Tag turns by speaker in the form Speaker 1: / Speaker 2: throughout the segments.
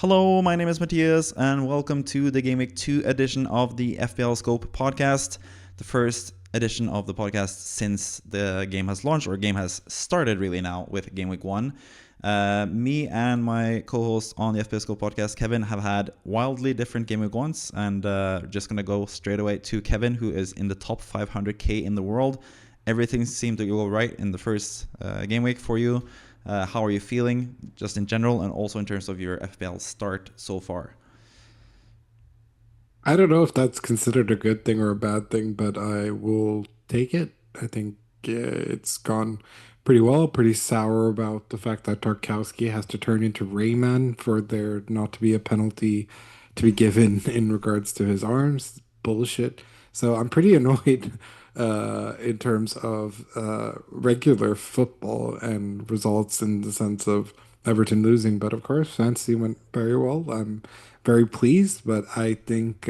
Speaker 1: Hello, my name is Matthias, and welcome to the Game Week 2 edition of the FPL Scope podcast, the first edition of the podcast since the game has launched, or game has started really now with Game Week 1. Me and my co-host on the FPL Scope podcast, Kevin, have had wildly different Game Week 1s, and just going to go straight away to Kevin, who is in the top 500k in the world. Everything seemed to go right in the first game week for you. How are you feeling just in general and also in terms of your FPL start so far?
Speaker 2: I don't know if that's considered a good thing or a bad thing, but I will take it. I think it's gone pretty well. Pretty sour about the fact that Tarkowski has to turn into Rayman for there not to be a penalty to be given in regards to his arms. Bullshit. So I'm pretty annoyed in terms of regular football and results in the sense of Everton losing. But of course, fantasy went very well. I'm very pleased, but I think,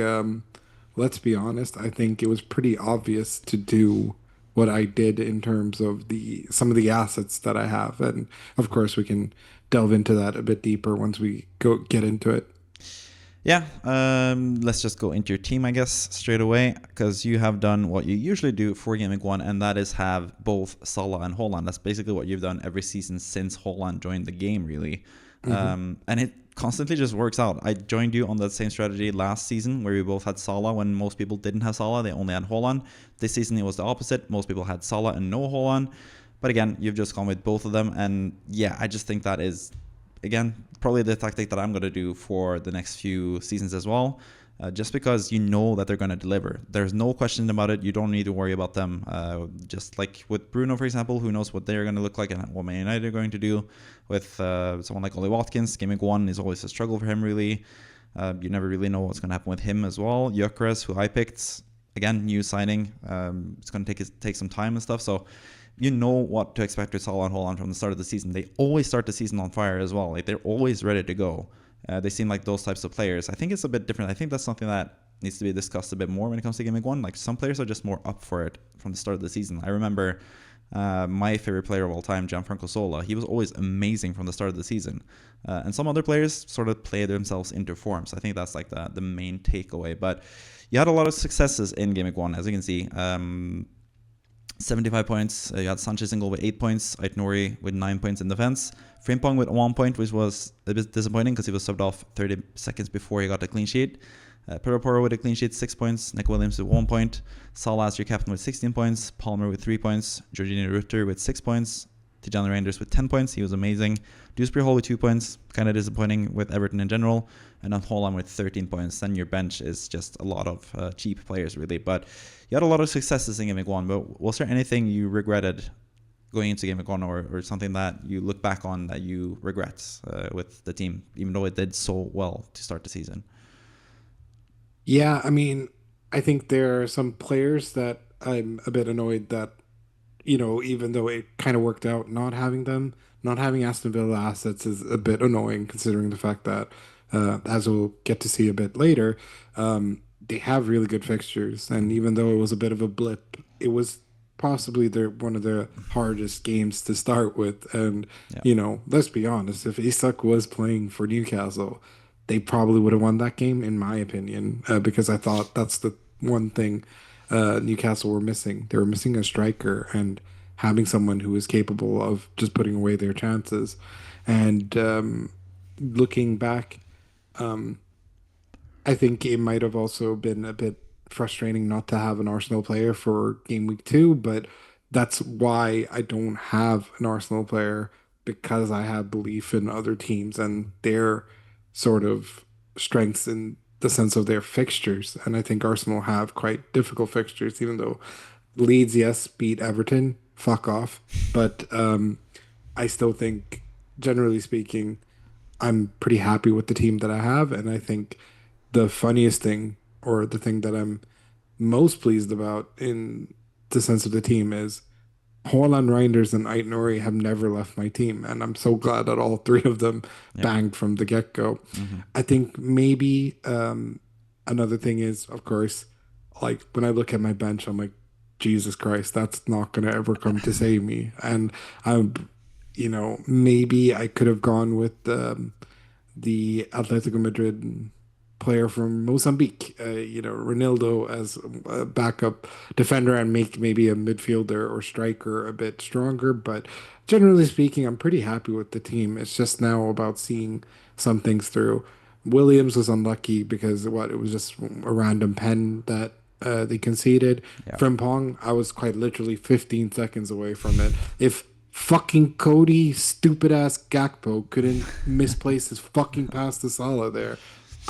Speaker 2: let's be honest, I think it was pretty obvious to do what I did in terms of the some of the assets that I have, and of course we can delve into that a bit deeper once we go get into it.
Speaker 1: Yeah, let's just go into your team, I guess, straight away, because you have done what you usually do for Game Week 1, and that is have both Salah and Haaland. That's basically what you've done every season since Haaland joined the game, really.
Speaker 2: Hmm.
Speaker 1: And it constantly just works out. I joined you on that same strategy last season where we both had Salah when most people didn't have Salah. They only had Haaland. This season it was the opposite. Most people had Salah and no Haaland. But again, you've just gone with both of them. And yeah, I just think that is, again, probably the tactic that I'm going to do for the next few seasons as well. Just because you know that they're going to deliver. There's no question about it. You don't need to worry about them. Just like with Bruno, for example, who knows what they're going to look like and what Man United are going to do. With someone like Ollie Watkins, Game Week 1 is always a struggle for him, really. You never really know what's going to happen with him as well. Gyökeres, who I picked, again, new signing. It's going to take some time and stuff. So you know what to expect with Salah and Haaland from the start of the season. They always start the season on fire as well. Like, they're always ready to go. They seem like those types of players. I think it's a bit different. I think that's something that needs to be discussed a bit more when it comes to Game Week 1. Like, some players are just more up for it from the start of the season. I remember my favorite player of all time, Gianfranco Sola. He was always amazing from the start of the season. And some other players sort of play themselves into form. So I think that's like the main takeaway. But you had a lot of successes in Game Week 1, as you can see. 75 points. You had Sanchez in goal with 8 points. Ait-Nouri with 9 points in defense. Frimpong with 1 point, which was a bit disappointing because he was subbed off 30 seconds before he got a clean sheet. Pedro Porro with a clean sheet, 6 points. Nick Williams with 1 point. Salah as your captain with 16 points. Palmer with 3 points. Jorginho Rutter with 6 points. Tijani Reijnders with 10 points. He was amazing. Dewsbury Hall with 2 points. Kind of disappointing with Everton in general. And then Haaland with 13 points. Then your bench is just a lot of cheap players, really. But you had a lot of successes in Game Week 1. But was there anything you regretted going into Game Week 1 or something that you look back on that you regret with the team, even though it did so well to start the season?
Speaker 2: Yeah, I mean, I think there are some players that I'm a bit annoyed that, even though it kind of worked out not having them, not having Aston Villa assets is a bit annoying considering the fact that, as we'll get to see a bit later, they have really good fixtures. And even though it was a bit of a blip, it was possibly one of the hardest games to start with. And,
Speaker 1: Yeah.
Speaker 2: let's be honest, if Isak was playing for Newcastle, they probably would have won that game, in my opinion, because I thought that's the one thing Newcastle were missing. They were missing a striker and having someone who is capable of just putting away their chances. And looking back, um, I think it might have also been a bit frustrating not to have an Arsenal player for game week 2, but that's why I don't have an Arsenal player because I have belief in other teams and their sort of strengths in the sense of their fixtures. And I think Arsenal have quite difficult fixtures, even though Leeds, yes, beat Everton, fuck off. But I still think, generally speaking, I'm pretty happy with the team that I have. And I think the funniest thing, or the thing that I'm most pleased about in the sense of the team, is Haaland, Reijnders, and Ait-Nouri have never left my team. And I'm so glad that all three of them
Speaker 1: Yep.
Speaker 2: banged from the get-go.
Speaker 1: Mm-hmm.
Speaker 2: I think maybe another thing is, of course, like when I look at my bench, I'm like, Jesus Christ, that's not going to ever come to save me. And I'm, maybe I could have gone with the Atletico Madrid player from Mozambique, Ronaldo as a backup defender and make maybe a midfielder or striker a bit stronger. But generally speaking, I'm pretty happy with the team. It's just now about seeing some things through. Williams was unlucky because it was just a random pen that they conceded.
Speaker 1: Yeah.
Speaker 2: Frimpong, I was quite literally 15 seconds away from it. If fucking Cody, stupid ass Gakpo couldn't misplace his fucking pass to Salah there,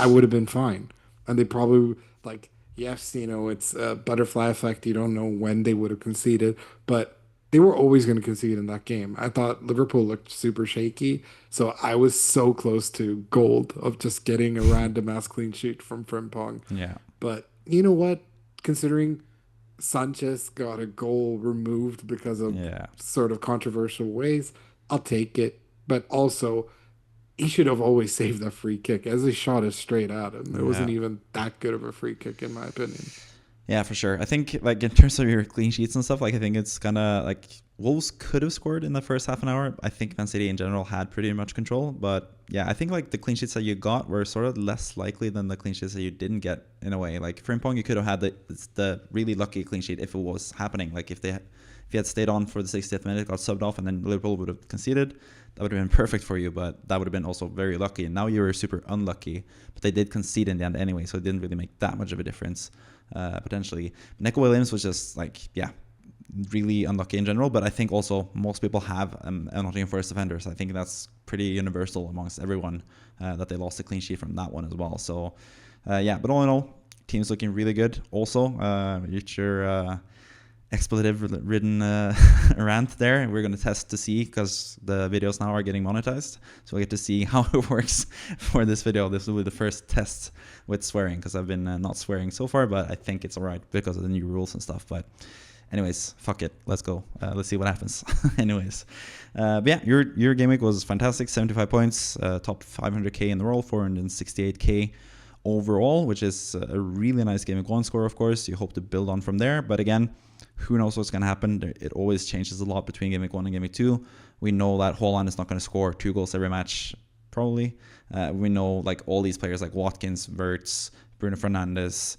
Speaker 2: I would have been fine. And they probably like, yes, it's a butterfly effect. You don't know when they would have conceded, but they were always going to concede in that game. I thought Liverpool looked super shaky, so I was so close to gold of just getting a random ass clean sheet from Frimpong.
Speaker 1: Yeah.
Speaker 2: But you know what? Considering Sanchez got a goal removed because of sort of controversial ways, I'll take it. But also, he should have always saved that free kick as he shot it straight at him. It wasn't even that good of a free kick, in my opinion.
Speaker 1: Yeah, for sure. I think like in terms of your clean sheets and stuff, like I think it's kind of like Wolves could have scored in the first half an hour. I think Man City in general had pretty much control, but yeah, I think like the clean sheets that you got were sort of less likely than the clean sheets that you didn't get in a way. Like Frimpong, you could have had the really lucky clean sheet if it was happening. Like if you had stayed on for the 60th minute, got subbed off, and then Liverpool would have conceded, that would have been perfect for you, but that would have been also very lucky. And now you were super unlucky, but they did concede in the end anyway, so it didn't really make that much of a difference, potentially. Nico Williams was just like, really unlucky in general, but I think also most people have a Nottingham Forest defender, so I think that's pretty universal amongst everyone that they lost a clean sheet from that one as well. So, but all in all, team's looking really good. Also, your expletive-ridden rant there. We're going to test to see, because the videos now are getting monetized. So we'll get to see how it works for this video. This will be the first test with swearing, because I've been not swearing so far, but I think it's all right because of the new rules and stuff. But anyways, fuck it. Let's go. Let's see what happens. Anyways. But yeah, your game week was fantastic. 75 points, top 500k in the roll, 468k overall, which is a really nice game week 1 score, of course. You hope to build on from there. But again, who knows what's going to happen? It always changes a lot between game week 1 and game week 2. We know that Haaland is not going to score 2 goals every match, probably. We know like all these players like Watkins, Wirtz, Bruno Fernandes,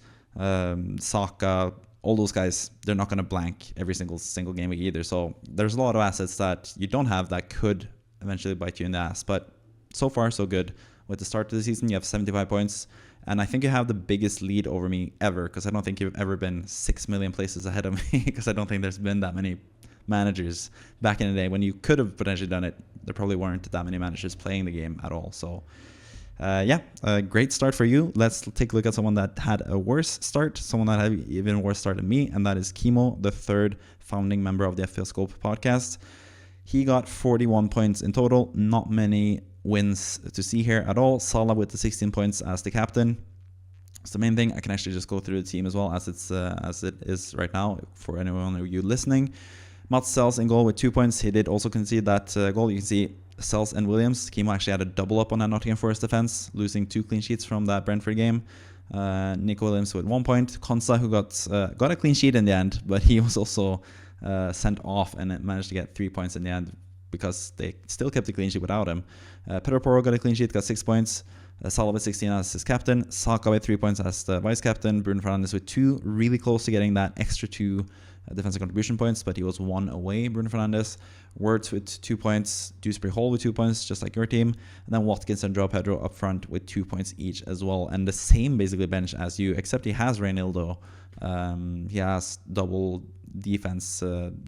Speaker 1: Saka, all those guys, they're not going to blank every single game week either. So there's a lot of assets that you don't have that could eventually bite you in the ass. But so far, so good. With the start of the season, you have 75 points. And I think you have the biggest lead over me ever, because I don't think you've ever been 6 million places ahead of me, because I don't think there's been that many managers back in the day when you could have potentially done it. There probably weren't that many managers playing the game at all. So a great start for you. Let's take a look at someone that had a worse start, someone that had even worse start than me, and that is Kimo, the third founding member of the FPL Scope podcast. He got 41 points in total. Not many wins to see here at all. Salah with the 16 points as the captain. It's the main thing. I can actually just go through the team as well as it is right now for anyone of you listening. Mats Sells in goal with 2 points. He did also concede that goal. You can see Sells and Williams. Kimo actually had a double up on that Nottingham Forest defense, losing 2 clean sheets from that Brentford game. Nico Williams with 1 point. Konsa, who got a clean sheet in the end, but he was also sent off and managed to get 3 points in the end, because they still kept the clean sheet without him. Pedro Porro got a clean sheet, got 6 points. Salah with 16 as his captain. Saka with 3 points as the vice captain. Bruno Fernandes with 2, really close to getting that extra 2 defensive contribution points, but he was 1 away, Bruno Fernandes. Wirtz with 2 points. Dewsbury Hall with 2 points, just like your team. And then Watkins and Joao Pedro up front with 2 points each as well. And the same basically bench as you, except he has Reynildo. He has double defense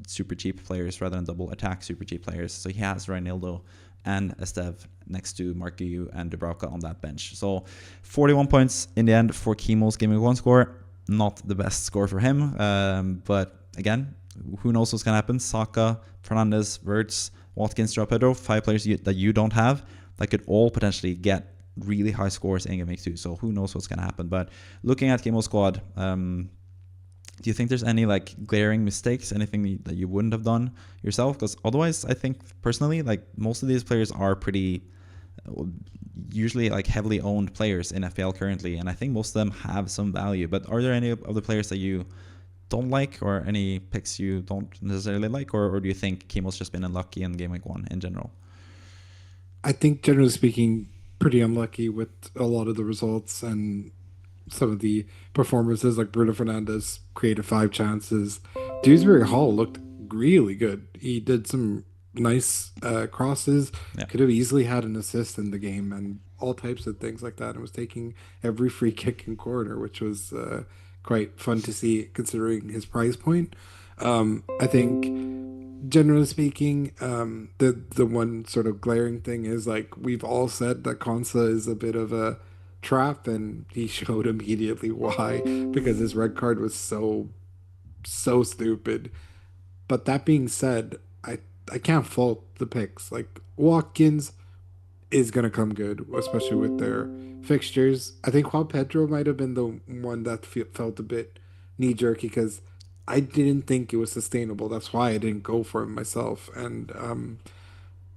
Speaker 1: super cheap players rather than double attack super cheap players. So he has Reynildo and Esteve next to Mark Guiu and Dubravka on that bench. So 41 points in the end for Kimo's game week 1 score. Not the best score for him, but again, who knows what's going to happen. Saka, Fernandes, Wirtz, Watkins, Joao Pedro, 5 players that you don't have that could all potentially get really high scores in game week 2. So who knows what's going to happen. But looking at Kimo's squad, do you think there's any like glaring mistakes, anything that you wouldn't have done yourself? Because otherwise, I think personally, like most of these players are pretty usually like heavily owned players in FPL currently, and I think most of them have some value. But are there any of the players that you don't like, or any picks you don't necessarily like, or do you think Kimo's just been unlucky in game week 1 in general?
Speaker 2: I think generally speaking, pretty unlucky with a lot of the results and some of the performances. Like Bruno Fernandes created 5 chances. Dewsbury Hall looked really good. He did some nice crosses.
Speaker 1: Yeah.
Speaker 2: Could have easily had an assist in the game and all types of things like that. And was taking every free kick and corner, which was quite fun to see considering his price point. I think generally speaking, the one sort of glaring thing is like we've all said that Konsa is a bit of a trap, and he showed immediately why because his red card was so stupid. But that being said, I can't fault the picks. Like Watkins is gonna come good, especially with their fixtures. I think Juan Pedro might have been the one that felt a bit knee jerky because I didn't think it was sustainable. That's why I didn't go for him myself. And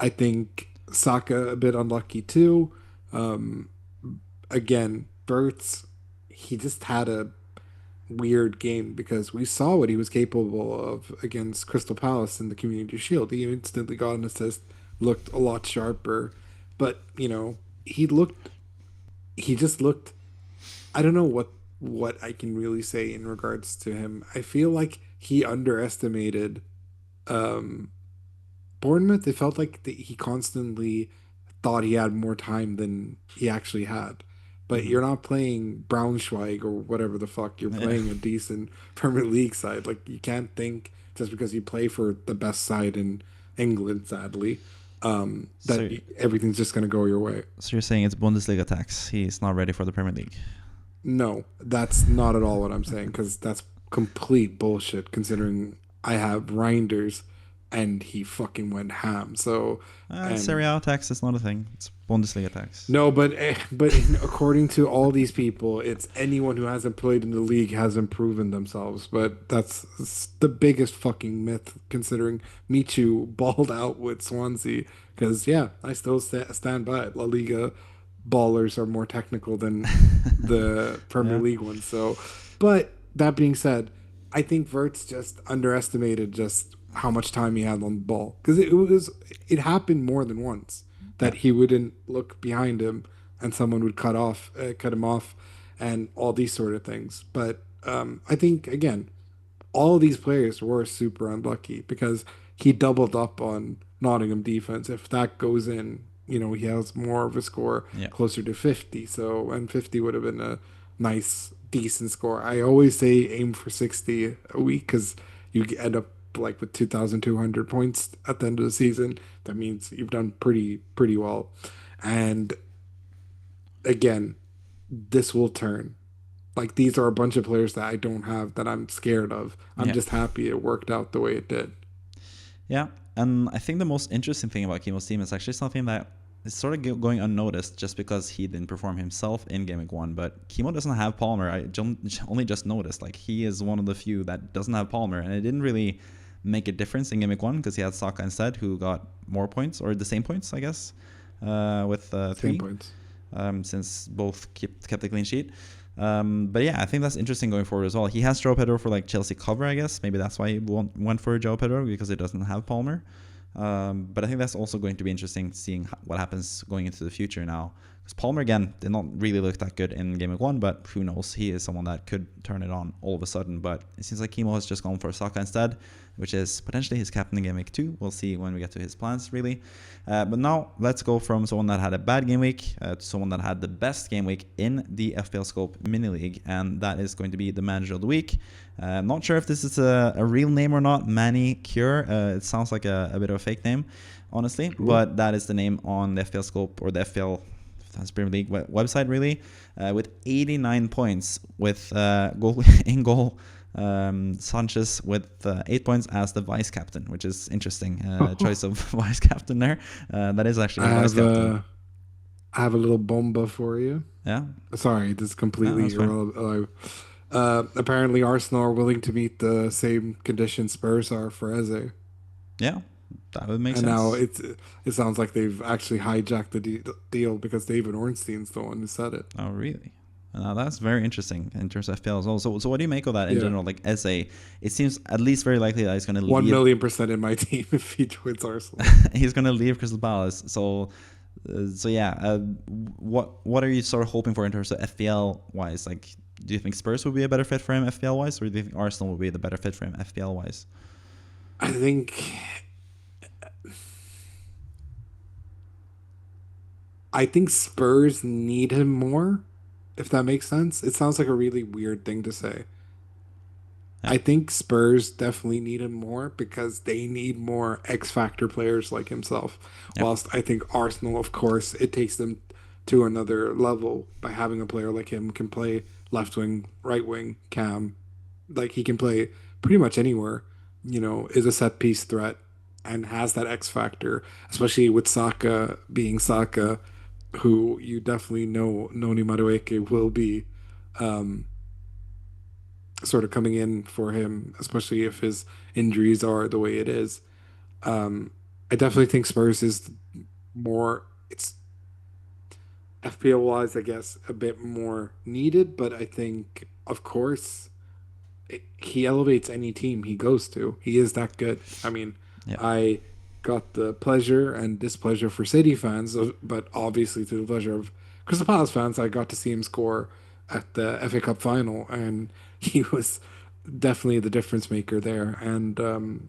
Speaker 2: I think Saka a bit unlucky too. Um, Again, Bert's he just had a weird game because we saw what he was capable of against Crystal Palace in the Community Shield. He instantly got an assist, looked a lot sharper, but he looked he just looked I don't know what I can really say in regards to him. I feel like he underestimated um Bournemouth. It felt like he constantly thought he had more time than he actually had. But
Speaker 1: Hmm.
Speaker 2: you're not playing Braunschweig or whatever the fuck. You're
Speaker 1: Yeah.
Speaker 2: playing a decent Premier League side. Like you can't think just because you play for the best side in England, sadly,
Speaker 1: So,
Speaker 2: everything's just gonna go your way.
Speaker 1: so you're saying it's Bundesliga tax. He's not ready for the Premier League.
Speaker 2: No, that's not at all what I'm saying because that's complete bullshit. Considering I have Reinders and he fucking went ham. So
Speaker 1: Serie
Speaker 2: and
Speaker 1: A tax is not a thing. It's Bundesliga tax.
Speaker 2: no, according to all these people, it's anyone who hasn't played in the league hasn't proven themselves. But that's the biggest fucking myth, considering Michu balled out with Swansea. Because yeah, I still stand by it. La Liga ballers are more technical than the Premier
Speaker 1: Yeah.
Speaker 2: League ones. So, but that being said, I think Vert's just underestimated just how much time he had on the ball because it happened more than once
Speaker 1: Yeah.
Speaker 2: that he wouldn't look behind him and someone would cut him off, and all these sort of things. But I think again, all of these players were super unlucky because he doubled up on Nottingham defense. If that goes in, he has more of a score
Speaker 1: Yeah.
Speaker 2: closer to 50. So, and 50 would have been a nice, decent score. I always say aim for 60 a week because you end up like with 2,200 points at the end of the season. That means you've done pretty well. And again, this will turn. Like these are a bunch of players that I don't have that I'm scared of. I'm
Speaker 1: Yeah.
Speaker 2: just happy it worked out the way it did.
Speaker 1: Yeah. And I think the most interesting thing about Kimo's team is actually something that is sort of going unnoticed just because he didn't perform himself in Game Week 1. But Kimo doesn't have Palmer. I only just noticed. Like, he is one of the few that doesn't have Palmer. And it didn't really make a difference in Game Week 1 because he had Saka instead, who got more points, or the same points, I guess, with
Speaker 2: Same
Speaker 1: 3.
Speaker 2: points.
Speaker 1: Since both kept a clean sheet. But yeah, I think that's interesting going forward as well. He has Joe Pedro for like Chelsea cover, I guess. Maybe that's why he went for Joe Pedro, because he doesn't have Palmer. But I think that's also going to be interesting seeing what happens going into the future now. Because Palmer, again, did not really look that good in Game Week 1, but who knows? He is someone that could turn it on all of a sudden. But it seems like Kimo has just gone for Saka instead, which is potentially his captain in Game Week 2. We'll see when we get to his plans, really. But now let's go from someone that had a bad game week to someone that had the best game week in the FPL Scope Mini League, and that is going to be the Manager of the Week. Not sure if this is a real name or not, Manny Cure. It sounds like a bit of a fake name, honestly, but that is the name on the FPL Scope, or the FPL Premier League website, really, with 89 points, with goal Sanchez with 8 points as the vice captain, which is interesting. Choice of vice captain there. That is actually a vice captain.
Speaker 2: I have a little bomba for you.
Speaker 1: Yeah.
Speaker 2: Sorry, this is
Speaker 1: No,
Speaker 2: completely
Speaker 1: that's fine.
Speaker 2: irrelevant. Apparently, Arsenal are willing to meet the same conditions Spurs are for Eze.
Speaker 1: Yeah, that would make
Speaker 2: And
Speaker 1: sense.
Speaker 2: now it sounds like they've actually hijacked the deal because David Ornstein's the one who said it.
Speaker 1: Oh, really? Now that's very interesting in terms of FPL as well. So what do you make of that in
Speaker 2: Yeah,
Speaker 1: general? Like, Eze, it seems at least very likely that he's going to
Speaker 2: 1
Speaker 1: leave.
Speaker 2: million% in my team if he joins Arsenal.
Speaker 1: He's going to leave Crystal Palace. So So yeah, what are you sort of hoping for in terms of FPL wise? Like, do you think Spurs would be a better fit for him FPL wise, or do you think Arsenal would be the better fit for him FPL wise?
Speaker 2: I think Spurs need him more, if that makes sense. It sounds like a really weird thing to say.
Speaker 1: Yeah,
Speaker 2: I think Spurs definitely need him more because they need more X Factor players like himself.
Speaker 1: yeah,
Speaker 2: Whilst I think Arsenal, of course, it takes them to another level by having a player like him can play left wing, right wing, cam. Like he can play pretty much anywhere, is a set piece threat and has that X Factor, especially with Saka being Saka, who you definitely know Noni Madueke will be sort of coming in for him, especially if his injuries are the way it is. Um, I definitely think Spurs is more, it's FPL wise, I guess, a bit more needed, but I think, of course, he elevates any team he goes to. He is that good. I mean,
Speaker 1: yeah,
Speaker 2: I got the pleasure and displeasure for City fans, but obviously to the pleasure of Crystal Palace fans, I got to see him score at the FA Cup final, and he was definitely the difference maker there. And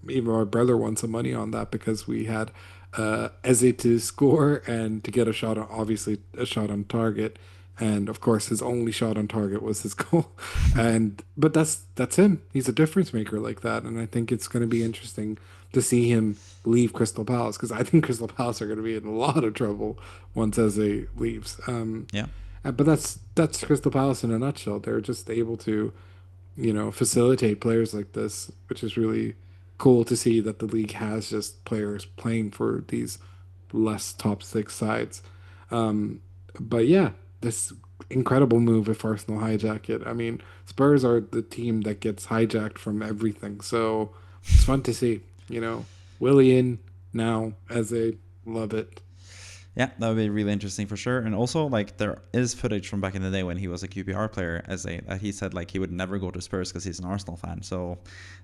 Speaker 2: even my brother won some money on that because we had Eze to score and to get a shot on, obviously a shot on target. And of course, his only shot on target was his goal. And but that's him. He's a difference maker like that. And I think it's going to be interesting to see him leave Crystal Palace because I think Crystal Palace are going to be in a lot of trouble once Eze leaves.
Speaker 1: yeah.
Speaker 2: But that's Crystal Palace in a nutshell. They're just able to facilitate players like this, which is really cool to see that the league has just players playing for these less top six sides. Um, but yeah, this incredible move if Arsenal hijack it. I mean, Spurs are the team that gets hijacked from everything, so it's fun to see. Willie in now as a love it.
Speaker 1: Yeah, that would be really interesting for sure. And also, like, there is footage from back in the day when he was a QPR player, that he said like he would never go to Spurs because he's an Arsenal fan. So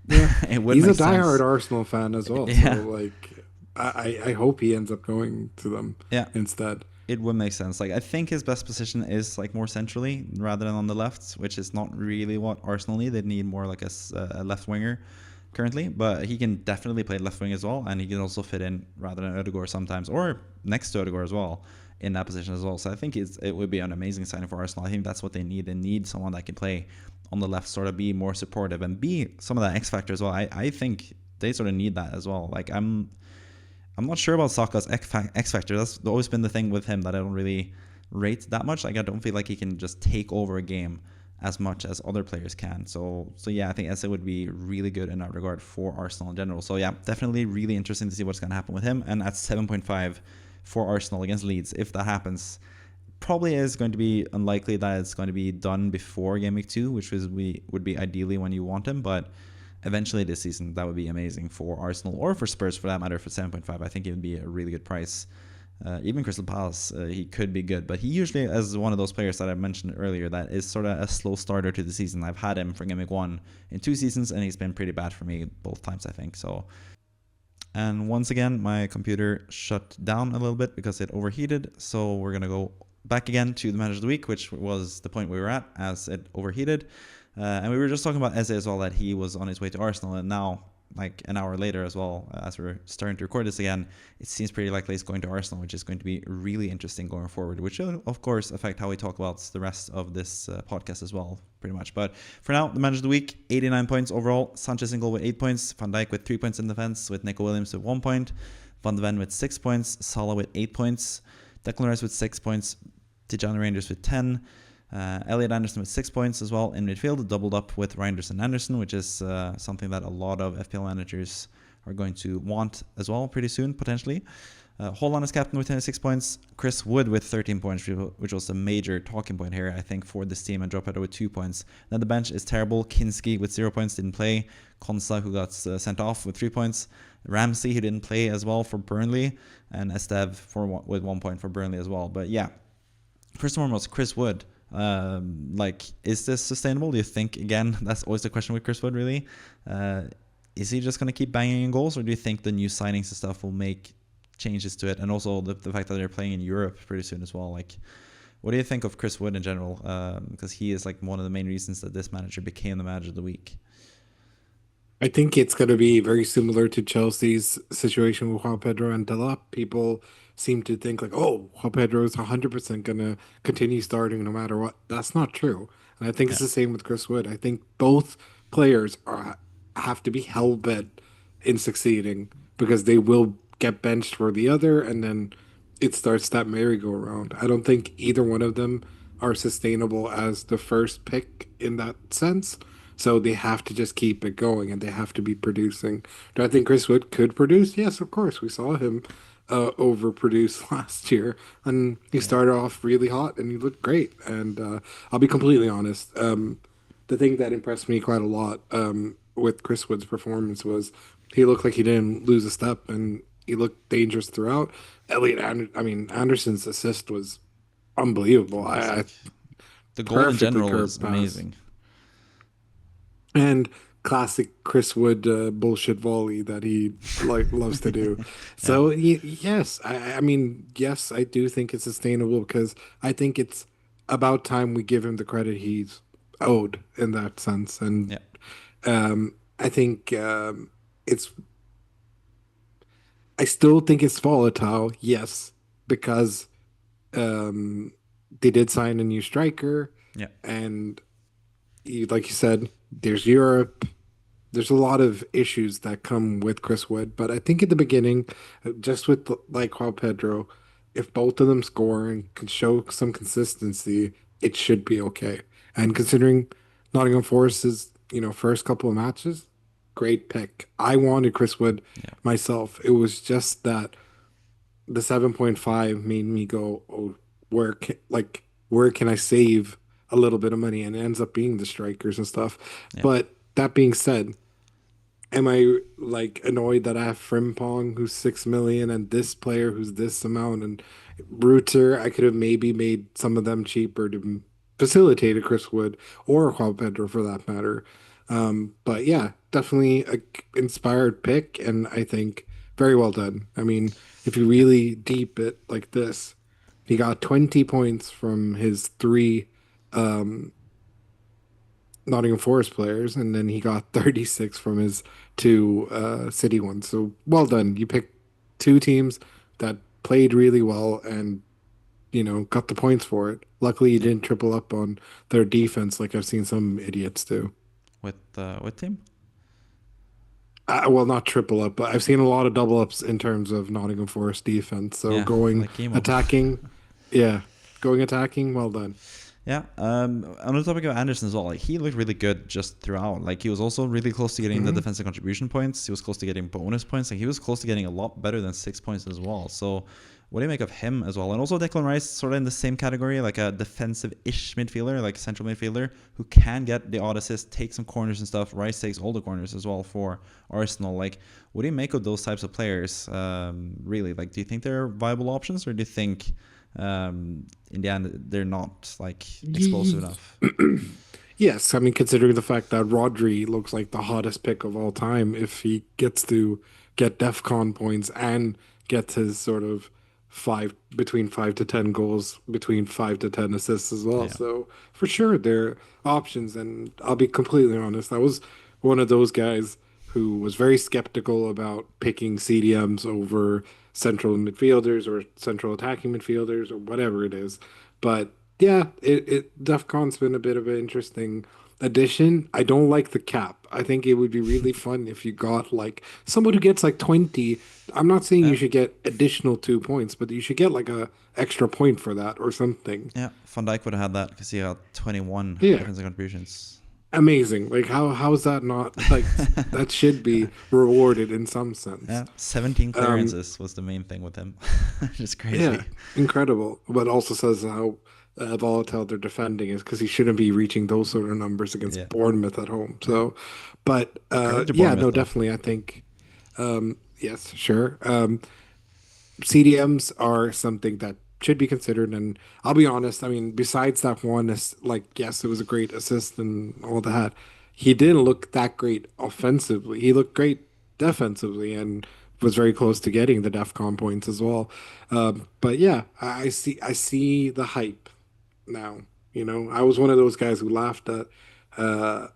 Speaker 2: Yeah,
Speaker 1: it would
Speaker 2: he's a
Speaker 1: make
Speaker 2: diehard
Speaker 1: sense.
Speaker 2: Arsenal fan as well. So
Speaker 1: Yeah,
Speaker 2: like, I hope he ends up going to them
Speaker 1: yeah,
Speaker 2: instead.
Speaker 1: it would make sense. Like, I think his best position is like more centrally rather than on the left, which is not really what Arsenal need. They need more like a left winger currently, but he can definitely play left wing as well, and he can also fit in rather than Odegaard sometimes, or next to Odegaard as well in that position as well. So I think it would be an amazing signing for Arsenal. I think that's what they need. They need someone that can play on the left, sort of be more supportive and be some of that X factor as well. I think they sort of need that as well. Like I'm not sure about Saka's X factor. That's always been the thing with him that I don't really rate that much. Like I don't feel like he can just take over a game as much as other players can. So yeah, I think Eze would be really good in that regard for Arsenal in general. So yeah, definitely really interesting to see what's going to happen with him. And at 7.5 for Arsenal against Leeds, if that happens, probably is going to be unlikely that it's going to be done before game week 2, which would be ideally when you want him, but eventually this season that would be amazing for Arsenal or for Spurs for that matter. For 7.5, I think it would be a really good price. Even Crystal Palace, he could be good, but he usually is one of those players that I mentioned earlier that is sort of a slow starter to the season. I've had him for Game Week 1 in 2 seasons, and he's been pretty bad for me both times, I think. So, and once again, my computer shut down a little bit because it overheated. So we're gonna go back again to the match of the week, which was the point we were at as it overheated. And we were just talking about Eze as well, that he was on his way to Arsenal, and now, like an hour later as well, as we're starting to record this again, it seems pretty likely he's going to Arsenal, which is going to be really interesting going forward, which will, of course, affect how we talk about the rest of this podcast as well, pretty much. But for now, the match of the week, 89 points overall. Sanchez in goal with 8 points, Van Dijk with 3 points in defense, with Nico Williams with 1 point, Van de Ven with 6 points, Salah with 8 points, Declan Rice with 6 points, Tijani Rangers with 10, Elliot Anderson with 6 points as well in midfield, doubled up with Reijnders and Anderson, which is something that a lot of FPL managers are going to want as well pretty soon, potentially. Haaland is captain with 26 points. Chris Wood with 13 points, which was a major talking point here, I think, for this team, and Dropheader with 2 points. Then the bench is terrible. Kinski with 0 points, didn't play. Konsa, who got sent off with 3 points. Ramsey, who didn't play as well for Burnley. And Esteve with 1 point for Burnley as well. But yeah, first and foremost, Chris Wood. Is this sustainable? Do you think, again, that's always the question with Chris Wood, really? Is he just going to keep banging in goals, or do you think the new signings and stuff will make changes to it, and also the fact that they're playing in Europe pretty soon as well. Like, what do you think of Chris Wood in general? Because he is like one of the main reasons that this manager became the manager of the week.
Speaker 2: I think it's going to be very similar to Chelsea's situation with Juan Pedro and Delap. People seem to think like, oh, Juan Pedro is 100% going to continue starting no matter what. That's not true. And I think
Speaker 1: Yeah,
Speaker 2: it's the same with Chris Wood. I think both players are have to be hell bent in succeeding because they will get benched for the other, and then it starts that merry-go-round. I don't think either one of them are sustainable as the first pick in that sense. So they have to just keep it going and they have to be producing. Do I think Chris Wood could produce? Yes, of course. We saw him overproduce last year, and he
Speaker 1: yeah,
Speaker 2: started off really hot and he looked great. And I'll be completely honest. The thing that impressed me quite a lot with Chris Wood's performance was he looked like he didn't lose a step and he looked dangerous throughout. Anderson's assist was unbelievable. I
Speaker 1: fantastic. The goal in
Speaker 2: perfectly
Speaker 1: general was
Speaker 2: curved pass.
Speaker 1: amazing.
Speaker 2: And classic Chris Wood bullshit volley that he like loves to do.
Speaker 1: Yeah,
Speaker 2: So yes, yes, I do think it's sustainable because I think it's about time we give him the credit he's owed in that sense. And
Speaker 1: yeah,
Speaker 2: I think it's I still think it's volatile, yes, because um, they did sign a new striker,
Speaker 1: yeah,
Speaker 2: and like you said, there's Europe. There's a lot of issues that come with Chris Wood, but I think at the beginning, just with like Juan Pedro, if both of them score and can show some consistency, it should be okay. And considering Nottingham Forest's, first couple of matches, great pick. I wanted Chris Wood
Speaker 1: yeah,
Speaker 2: myself. It was just that the 7.5 made me go, oh, where can I save a little bit of money? And it ends up being the strikers and stuff.
Speaker 1: yeah,
Speaker 2: But that being said, am I like annoyed that I have Frimpong who's 6 million and this player who's this amount and Reuter? I could have maybe made some of them cheaper to facilitate a Chris Wood or Juan Pedro for that matter. But yeah, definitely a inspired pick, and I think very well done. I mean, if you
Speaker 1: yeah,
Speaker 2: really deep it like this, he got 20 points from his three um, Nottingham Forest players, and then he got 36 from his two City ones. So well done. You picked two teams that played really well and, got the points for it. Luckily, you
Speaker 1: yeah.
Speaker 2: didn't triple up on their defense like I've seen some idiots do.
Speaker 1: With team?
Speaker 2: Well, not triple up, but I've seen a lot of double ups in terms of Nottingham Forest defense. So
Speaker 1: Yeah,
Speaker 2: going
Speaker 1: like Kimo.
Speaker 2: attacking, yeah, going attacking, well done.
Speaker 1: Yeah, on the topic of Anderson as well, like he looked really good just throughout. Like he was also really close to getting the
Speaker 2: Hmm.
Speaker 1: defensive contribution points. He was close to getting bonus points. Like he was close to getting a lot better than 6 points as well. So what do you make of him as well? And also Declan Rice, sort of in the same category, like a defensive-ish midfielder, like a central midfielder who can get the odd assist, take some corners and stuff. Rice takes all the corners as well for Arsenal. Like, what do you make of those types of players? Really, like, do you think they're viable options, or do you think in the end they're not like explosive
Speaker 2: Ye-
Speaker 1: enough?
Speaker 2: Yes, I mean, considering the fact that Rodri looks like the hottest pick of all time, if he gets to get DEFCON points and gets his sort of between 5 to 10 goals, between 5 to 10 assists as well.
Speaker 1: Yeah,
Speaker 2: So for sure, there are options. And I'll be completely honest, I was one of those guys who was very skeptical about picking CDMs over central midfielders or central attacking midfielders or whatever it is. But yeah, DEFCON's been a bit of an interesting addition. I don't like the cap. I think it would be really fun if you got like someone who gets like 20. I'm not saying
Speaker 1: yeah,
Speaker 2: you should get additional 2 points, but you should get like a extra point for that or something.
Speaker 1: yeah. Van Dijk would have had that because he got 21
Speaker 2: Yeah,
Speaker 1: defensive contributions.
Speaker 2: amazing. Like how is that not like that should be rewarded in some sense.
Speaker 1: Yeah, 17
Speaker 2: Um,
Speaker 1: clearances was the main thing with him. Just crazy.
Speaker 2: Yeah, incredible. But also says how volatile their defending is because he shouldn't be reaching those sort of numbers
Speaker 1: Yeah.
Speaker 2: against Bournemouth at home. So, but
Speaker 1: Credit to
Speaker 2: yeah,
Speaker 1: Bournemouth
Speaker 2: no,
Speaker 1: though.
Speaker 2: definitely. I think yes, sure. CDMs are something that should be considered. And I'll be honest, I mean, besides that one, like, yes, it was a great assist and all that, he didn't look that great offensively. He looked great defensively. And was very close to getting the DEFCON points as well. But yeah, I see the hype now. You know, I was one of those guys who laughed at uh,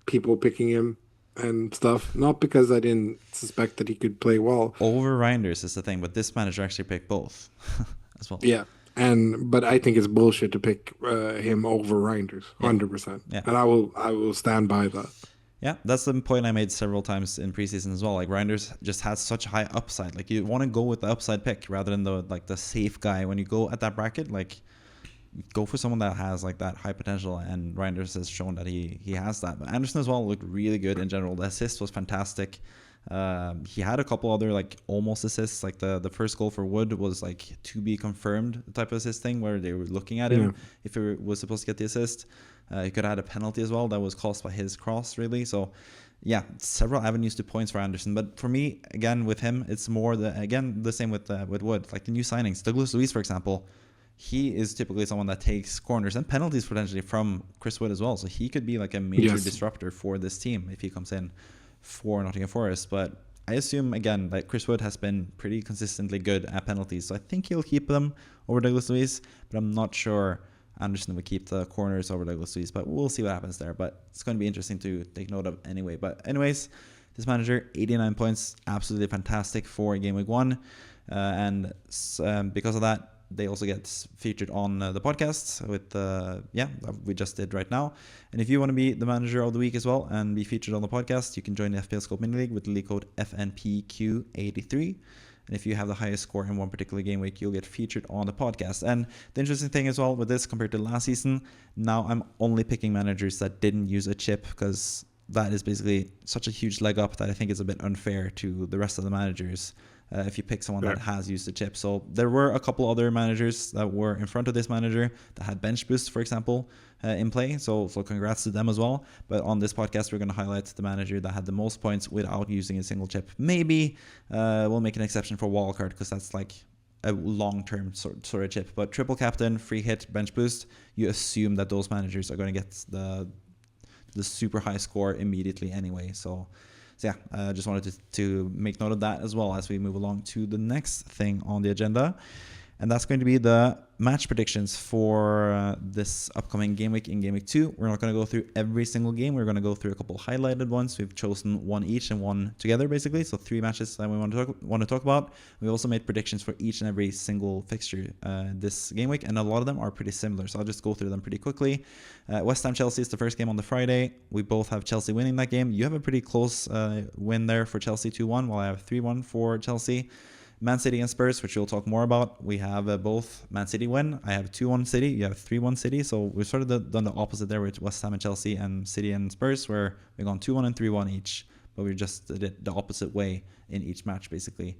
Speaker 2: people picking him and stuff, not because I didn't suspect that he could play well.
Speaker 1: Over Reijnders is the thing, but this manager actually picked both as well.
Speaker 2: Yeah, but I think it's bullshit to pick him over Reinders, 100%.
Speaker 1: Yeah.
Speaker 2: And I will stand by that.
Speaker 1: Yeah, that's the point I made several times in preseason as well. Like Reijnders just has such high upside. Like you want to go with the upside pick rather than the safe guy. When you go at that bracket, like go for someone that has like that high potential, and Reijnders has shown that he has that. But Anderson as well looked really good in general. The assist was fantastic. He had a couple other like almost assists, like the first goal for Wood was like to be confirmed type of assist thing where they were looking at him if he was supposed to get the assist. He could have had a penalty as well that was caused by his cross, really. So yeah, several avenues to points for Anderson. But for me, again, with him, it's more the same with Wood. Like the new signings, Douglas Luiz, for example, he is typically someone that takes corners and penalties potentially from Chris Wood as well. So he could be like a major disruptor for this team if he comes in for Nottingham Forest. But I assume, again, that Chris Wood has been pretty consistently good at penalties. So I think he'll keep them over Douglas Luiz, but I'm not sure Anderson would keep the corners over Douglas Luiz, but we'll see what happens there. But it's going to be interesting to take note of anyway. But anyways, this manager, 89 points, absolutely fantastic for Game Week 1. And because of that, they also get featured on the podcast with, we just did right now. And if you want to be the manager of the week as well and be featured on the podcast, you can join the FPL Scope Mini League with the league code FNPQ83. And if you have the highest score in one particular game week, you'll get featured on the podcast. And the interesting thing as well with this compared to last season, now I'm only picking managers that didn't use a chip, because that is basically such a huge leg up that I think is a bit unfair to the rest of the managers if you pick someone that has used the chip. So there were a couple other managers that were in front of this manager that had bench boosts, for example, in play. So congrats to them as well. But on this podcast, we're going to highlight the manager that had the most points without using a single chip. Maybe we'll make an exception for Wildcard, because that's like a long-term sort of chip. But triple captain, free hit, bench boost, you assume that those managers are going to get the super high score immediately anyway. So yeah, I just wanted to make note of that as well as we move along to the next thing on the agenda. And that's going to be the match predictions for this upcoming game week in Game Week 2. We're not going to go through every single game. We're going to go through a couple highlighted ones. We've chosen one each and one together, basically. So 3 matches that we want to talk about. We also made predictions for each and every single fixture this game week, and a lot of them are pretty similar. So I'll just go through them pretty quickly. West Ham Chelsea is the first game on the Friday. We both have Chelsea winning that game. You have a pretty close win there for Chelsea, 2-1, while I have 3-1 for Chelsea. Man City and Spurs, which we'll talk more about. We have both Man City win. I have 2-1 City. You have 3-1 City. So we've sort of done the opposite there with West Ham and Chelsea and City and Spurs, where we've gone 2-1 and 3-1 each. But we just did it the opposite way in each match, basically.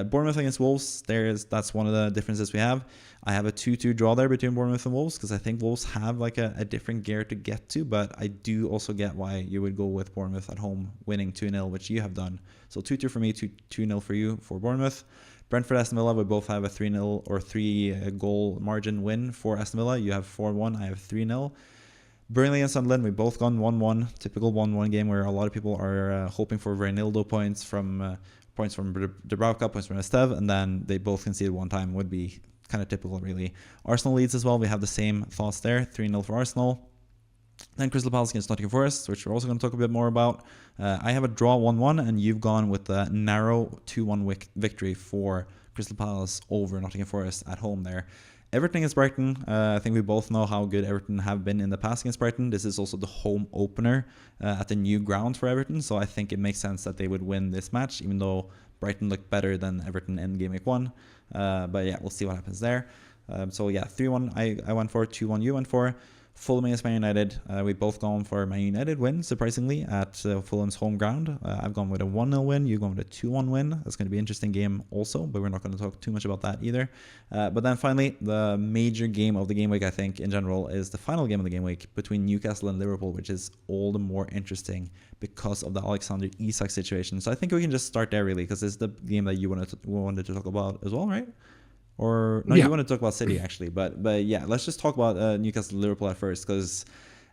Speaker 1: Bournemouth against Wolves, that's one of the differences we have. I have a 2-2 draw there between Bournemouth and Wolves, because I think Wolves have like a different gear to get to, but I do also get why you would go with Bournemouth at home winning 2-0, which you have done. So 2-2 for me, 2-0 for you for Bournemouth. Brentford Aston Villa, we both have a 3-0 or 3 goal margin win for Aston Villa. You have 4-1, I have 3-0. Burnley and Sunderland, we both gone 1-1, typical 1-1 game where a lot of people are hoping for Reynildo points from Dubravka, points from Esteve, and then they both conceded one time. Would be kind of typical, really. Arsenal Leeds as well, we have the same thoughts there, 3-0 for Arsenal. Then Crystal Palace against Nottingham Forest, which we're also going to talk a bit more about. I have a draw 1-1, and you've gone with a narrow 2-1 victory for Crystal Palace over Nottingham Forest at home there. Everton against Brighton. I think we both know how good Everton have been in the past against Brighton. This is also the home opener at the new ground for Everton, so I think it makes sense that they would win this match, even though Brighton looked better than Everton in Game Week 1. But yeah, we'll see what happens there. 3-1 I went for, 2-1 you went for. Fulham against Man United. We both gone for Man United win, surprisingly, at Fulham's home ground. I've gone with a 1-0 win. You've gone with a 2-1 win. That's going to be an interesting game also, but we're not going to talk too much about that either. But then finally, the major game of the game week, I think, in general, is the final game of the game week between Newcastle and Liverpool, which is all the more interesting because of the Alexander Isak situation. So I think we can just start there, really, because this is the game that you wanted to talk about as well, right? Or no, you want to talk about City actually, but yeah, let's just talk about Newcastle Liverpool at first, because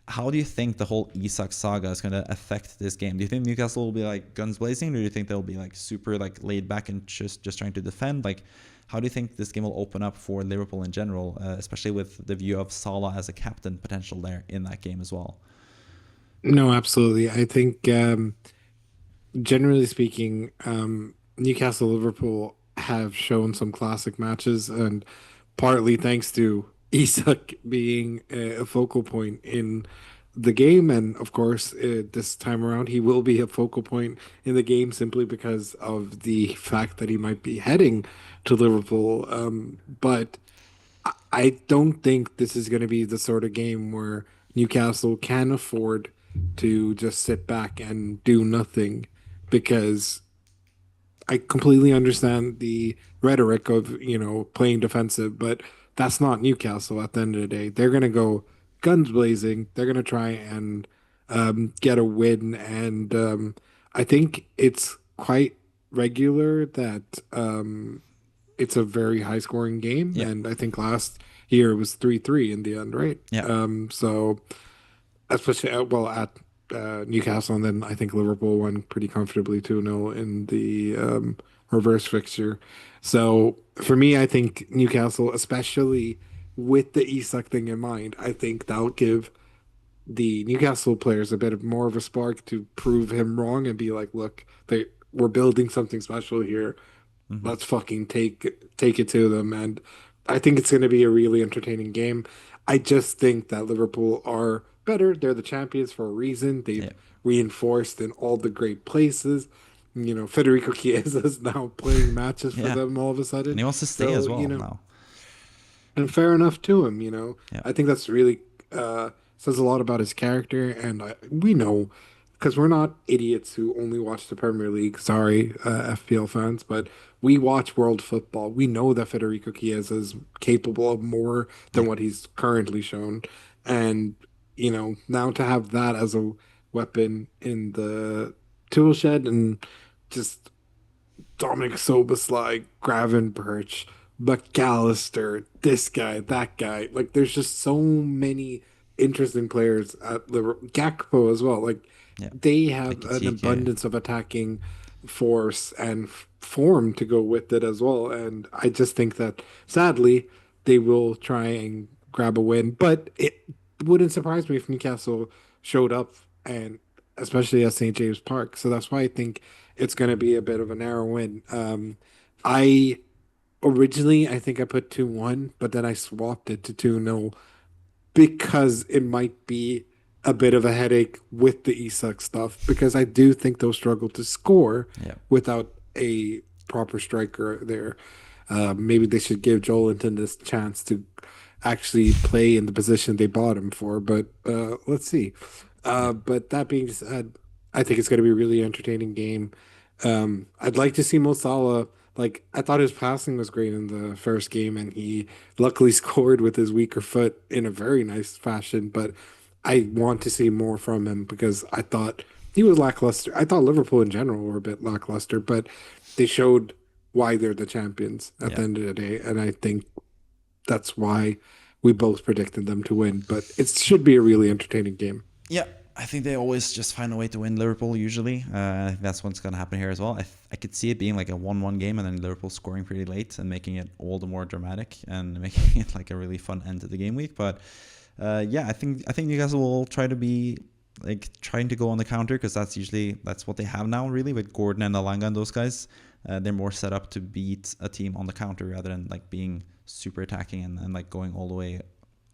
Speaker 1: how do you think the whole Isak saga is going to affect this game? Do you think Newcastle will be like guns blazing, or do you think they'll be like super like laid back and just trying to defend? Like, how do you think this game will open up for Liverpool in general, especially with the view of Salah as a captain potential there in that game as well?
Speaker 2: No, absolutely. I think generally speaking, Newcastle Liverpool have shown some classic matches, and partly thanks to Isak being a focal point in the game. And of course, this time around, he will be a focal point in the game simply because of the fact that he might be heading to Liverpool. But I don't think this is going to be the sort of game where Newcastle can afford to just sit back and do nothing because I completely understand the rhetoric of, playing defensive, but that's not Newcastle at the end of the day. They're going to go guns blazing. They're going to try and get a win. And I think it's quite regular that it's a very high scoring game.
Speaker 1: Yeah,
Speaker 2: And I think last year it was 3-3 in the end, right?
Speaker 1: yeah,
Speaker 2: So especially well at Newcastle, and then I think Liverpool won pretty comfortably 2-0 in the reverse fixture. So for me, I think Newcastle, especially with the Isak thing in mind, I think that'll give the Newcastle players a bit of more of a spark to prove him wrong and be like, look, we're building something special here.
Speaker 1: hmm,
Speaker 2: Let's fucking take it to them. And I think it's going to be a really entertaining game. I just think that Liverpool are better. They're the champions for a reason. They've
Speaker 1: yeah,
Speaker 2: reinforced in all the great places. Federico Chiesa is now playing matches for
Speaker 1: yeah.
Speaker 2: them all of a
Speaker 1: And
Speaker 2: sudden.
Speaker 1: he wants to stay
Speaker 2: So,
Speaker 1: as well now.
Speaker 2: and fair enough to him,
Speaker 1: Yeah,
Speaker 2: I think that's really says a lot about his character, and we know because we're not idiots who only watch the Premier League. Sorry, FPL fans, but we watch world football. We know that Federico Chiesa is capable of more than
Speaker 1: yeah,
Speaker 2: what he's currently shown, and now to have that as a weapon in the tool shed and just Dominic Soboslai, Gravenberch, McAllister, this guy, that guy. Like, there's just so many interesting players at Liverpool. Gakpo as well. Like,
Speaker 1: yeah.
Speaker 2: they have
Speaker 1: Like
Speaker 2: an
Speaker 1: TK.
Speaker 2: abundance of attacking force and form to go with it as well. And I just think that sadly, they will try and grab a win. But it wouldn't surprise me if Newcastle showed up and especially at St. James Park. So that's why I think it's going to be a bit of a narrow win. I originally I think I put 2-1, but then I swapped it to 2-0 because it might be a bit of a headache with the Isak stuff because I do think they'll struggle to score
Speaker 1: Yeah,
Speaker 2: without a proper striker there. Maybe they should give Joelinton this chance to actually play in the position they bought him for, but let's see.
Speaker 1: yeah,
Speaker 2: But that being said, I think it's going to be a really entertaining game. I'd like to see Mo Salah. Like I thought his passing was great in the first game, and he luckily scored with his weaker foot in a very nice fashion. But I want to see more from him because I thought he was lackluster. I thought Liverpool in general were a bit lackluster, but they showed why they're the champions at
Speaker 1: yeah.
Speaker 2: the end of the day, and I think that's why we both predicted them to win. But it should be a really entertaining game.
Speaker 1: Yeah, I think they always just find a way to win Liverpool usually. I think that's what's going to happen here as well. I could see it being like a 1-1 game and then Liverpool scoring pretty late and making it all the more dramatic and making it like a really fun end to the game week. But yeah, I think Newcastle will try to be like trying to go on the counter because that's what they have now really with Gordon and Alanga and those guys. They're more set up to beat a team on the counter rather than like being super attacking and like going all the way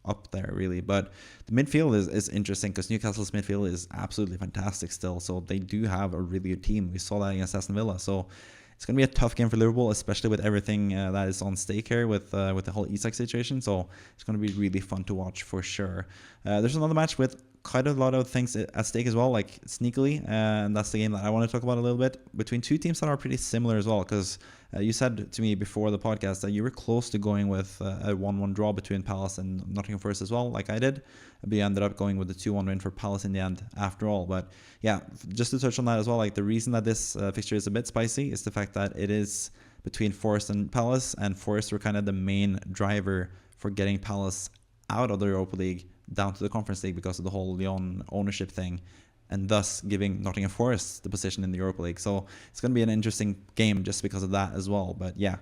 Speaker 1: up there really. But the midfield is interesting because Newcastle's midfield is absolutely fantastic still, so they do have a really good team. We saw that against Aston Villa, so it's going to be a tough game for Liverpool, especially with everything that is on stake here with the whole Isak situation. So it's going to be really fun to watch for sure. There's another match with quite a lot of things at stake as well, like sneakily, and that's the game that I want to talk about a little bit between two teams that are pretty similar as well. Because you said to me before the podcast that you were close to going with a 1-1 draw between Palace and Nottingham Forest as well, like I did. But you ended up going with the 2-1 win for Palace in the end after all. But yeah, just to touch on that as well, like the reason that this fixture is a bit spicy is the fact that it is between Forest and Palace, and Forest were kind of the main driver for getting Palace out of the Europa League down to the Conference League because of the whole Lyon ownership thing, and thus giving Nottingham Forest the position in the Europa League. So it's going to be an interesting game just because of that as well. But yeah,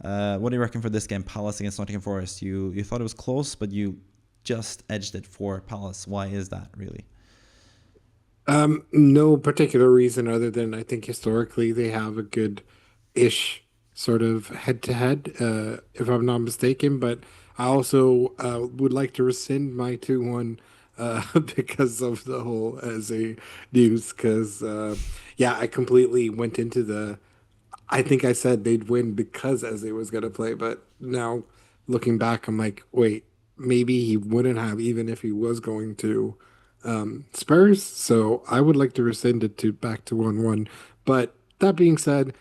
Speaker 1: what do you reckon for this game, Palace against Nottingham Forest? You thought it was close, but you just edged it for Palace. Why is that really?
Speaker 2: No particular reason other than I think historically they have a good-ish sort of head-to-head, if I'm not mistaken. But I also would like to rescind my 2-1 because of the whole as a news. Because yeah, I completely went into the I think I said they'd win because Eze was going to play, but now looking back, I'm like, wait, maybe he wouldn't have even if he was going to Spurs. So I would like to rescind it to back to 1-1. But that being said,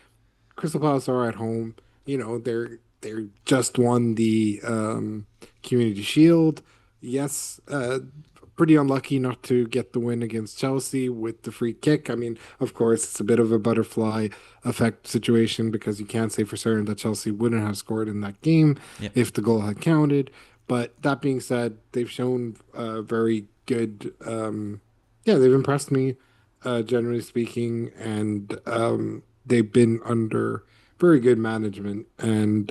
Speaker 2: Crystal Palace are at home. They're just won the Community Shield. Yes, pretty unlucky not to get the win against Chelsea with the free kick. I mean, of course, it's a bit of a butterfly effect situation because you can't say for certain that Chelsea wouldn't have scored in that game
Speaker 1: Yep.
Speaker 2: if the goal had counted. But that being said, they've shown very good. Yeah, they've impressed me, generally speaking, and they've been under very good management. And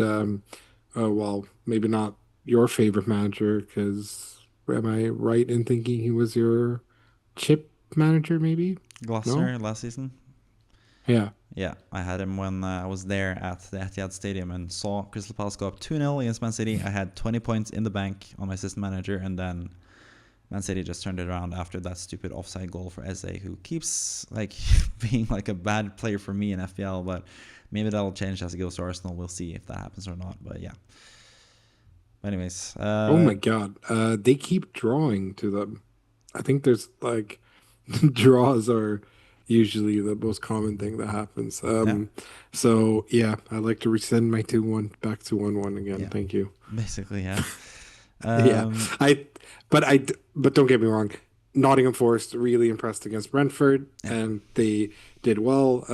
Speaker 2: well, maybe not your favorite manager, because am I right in thinking he was your chip manager, maybe? No?
Speaker 1: Glasner last season.
Speaker 2: Yeah.
Speaker 1: Yeah, I had him when I was there at the Etihad Stadium and saw Crystal Palace go up 2-0 against Man City. I had 20 points in the bank on my assistant manager, and then Man City just turned it around after that stupid offside goal for Eze, who keeps like being like a bad player for me in FPL, but maybe that'll change as he goes to Arsenal. We'll see if that happens or not. But yeah. Anyways,
Speaker 2: Oh my God. They keep drawing to them. I think there's like draws are usually the most common thing that happens.
Speaker 1: yeah,
Speaker 2: So yeah, I'd like to resend my 2-1 back to 1-1 again.
Speaker 1: yeah,
Speaker 2: Thank you.
Speaker 1: basically, yeah.
Speaker 2: Yeah,
Speaker 1: Um,
Speaker 2: I, but don't get me wrong. Nottingham Forest really impressed against Brentford,
Speaker 1: yeah,
Speaker 2: and they did well.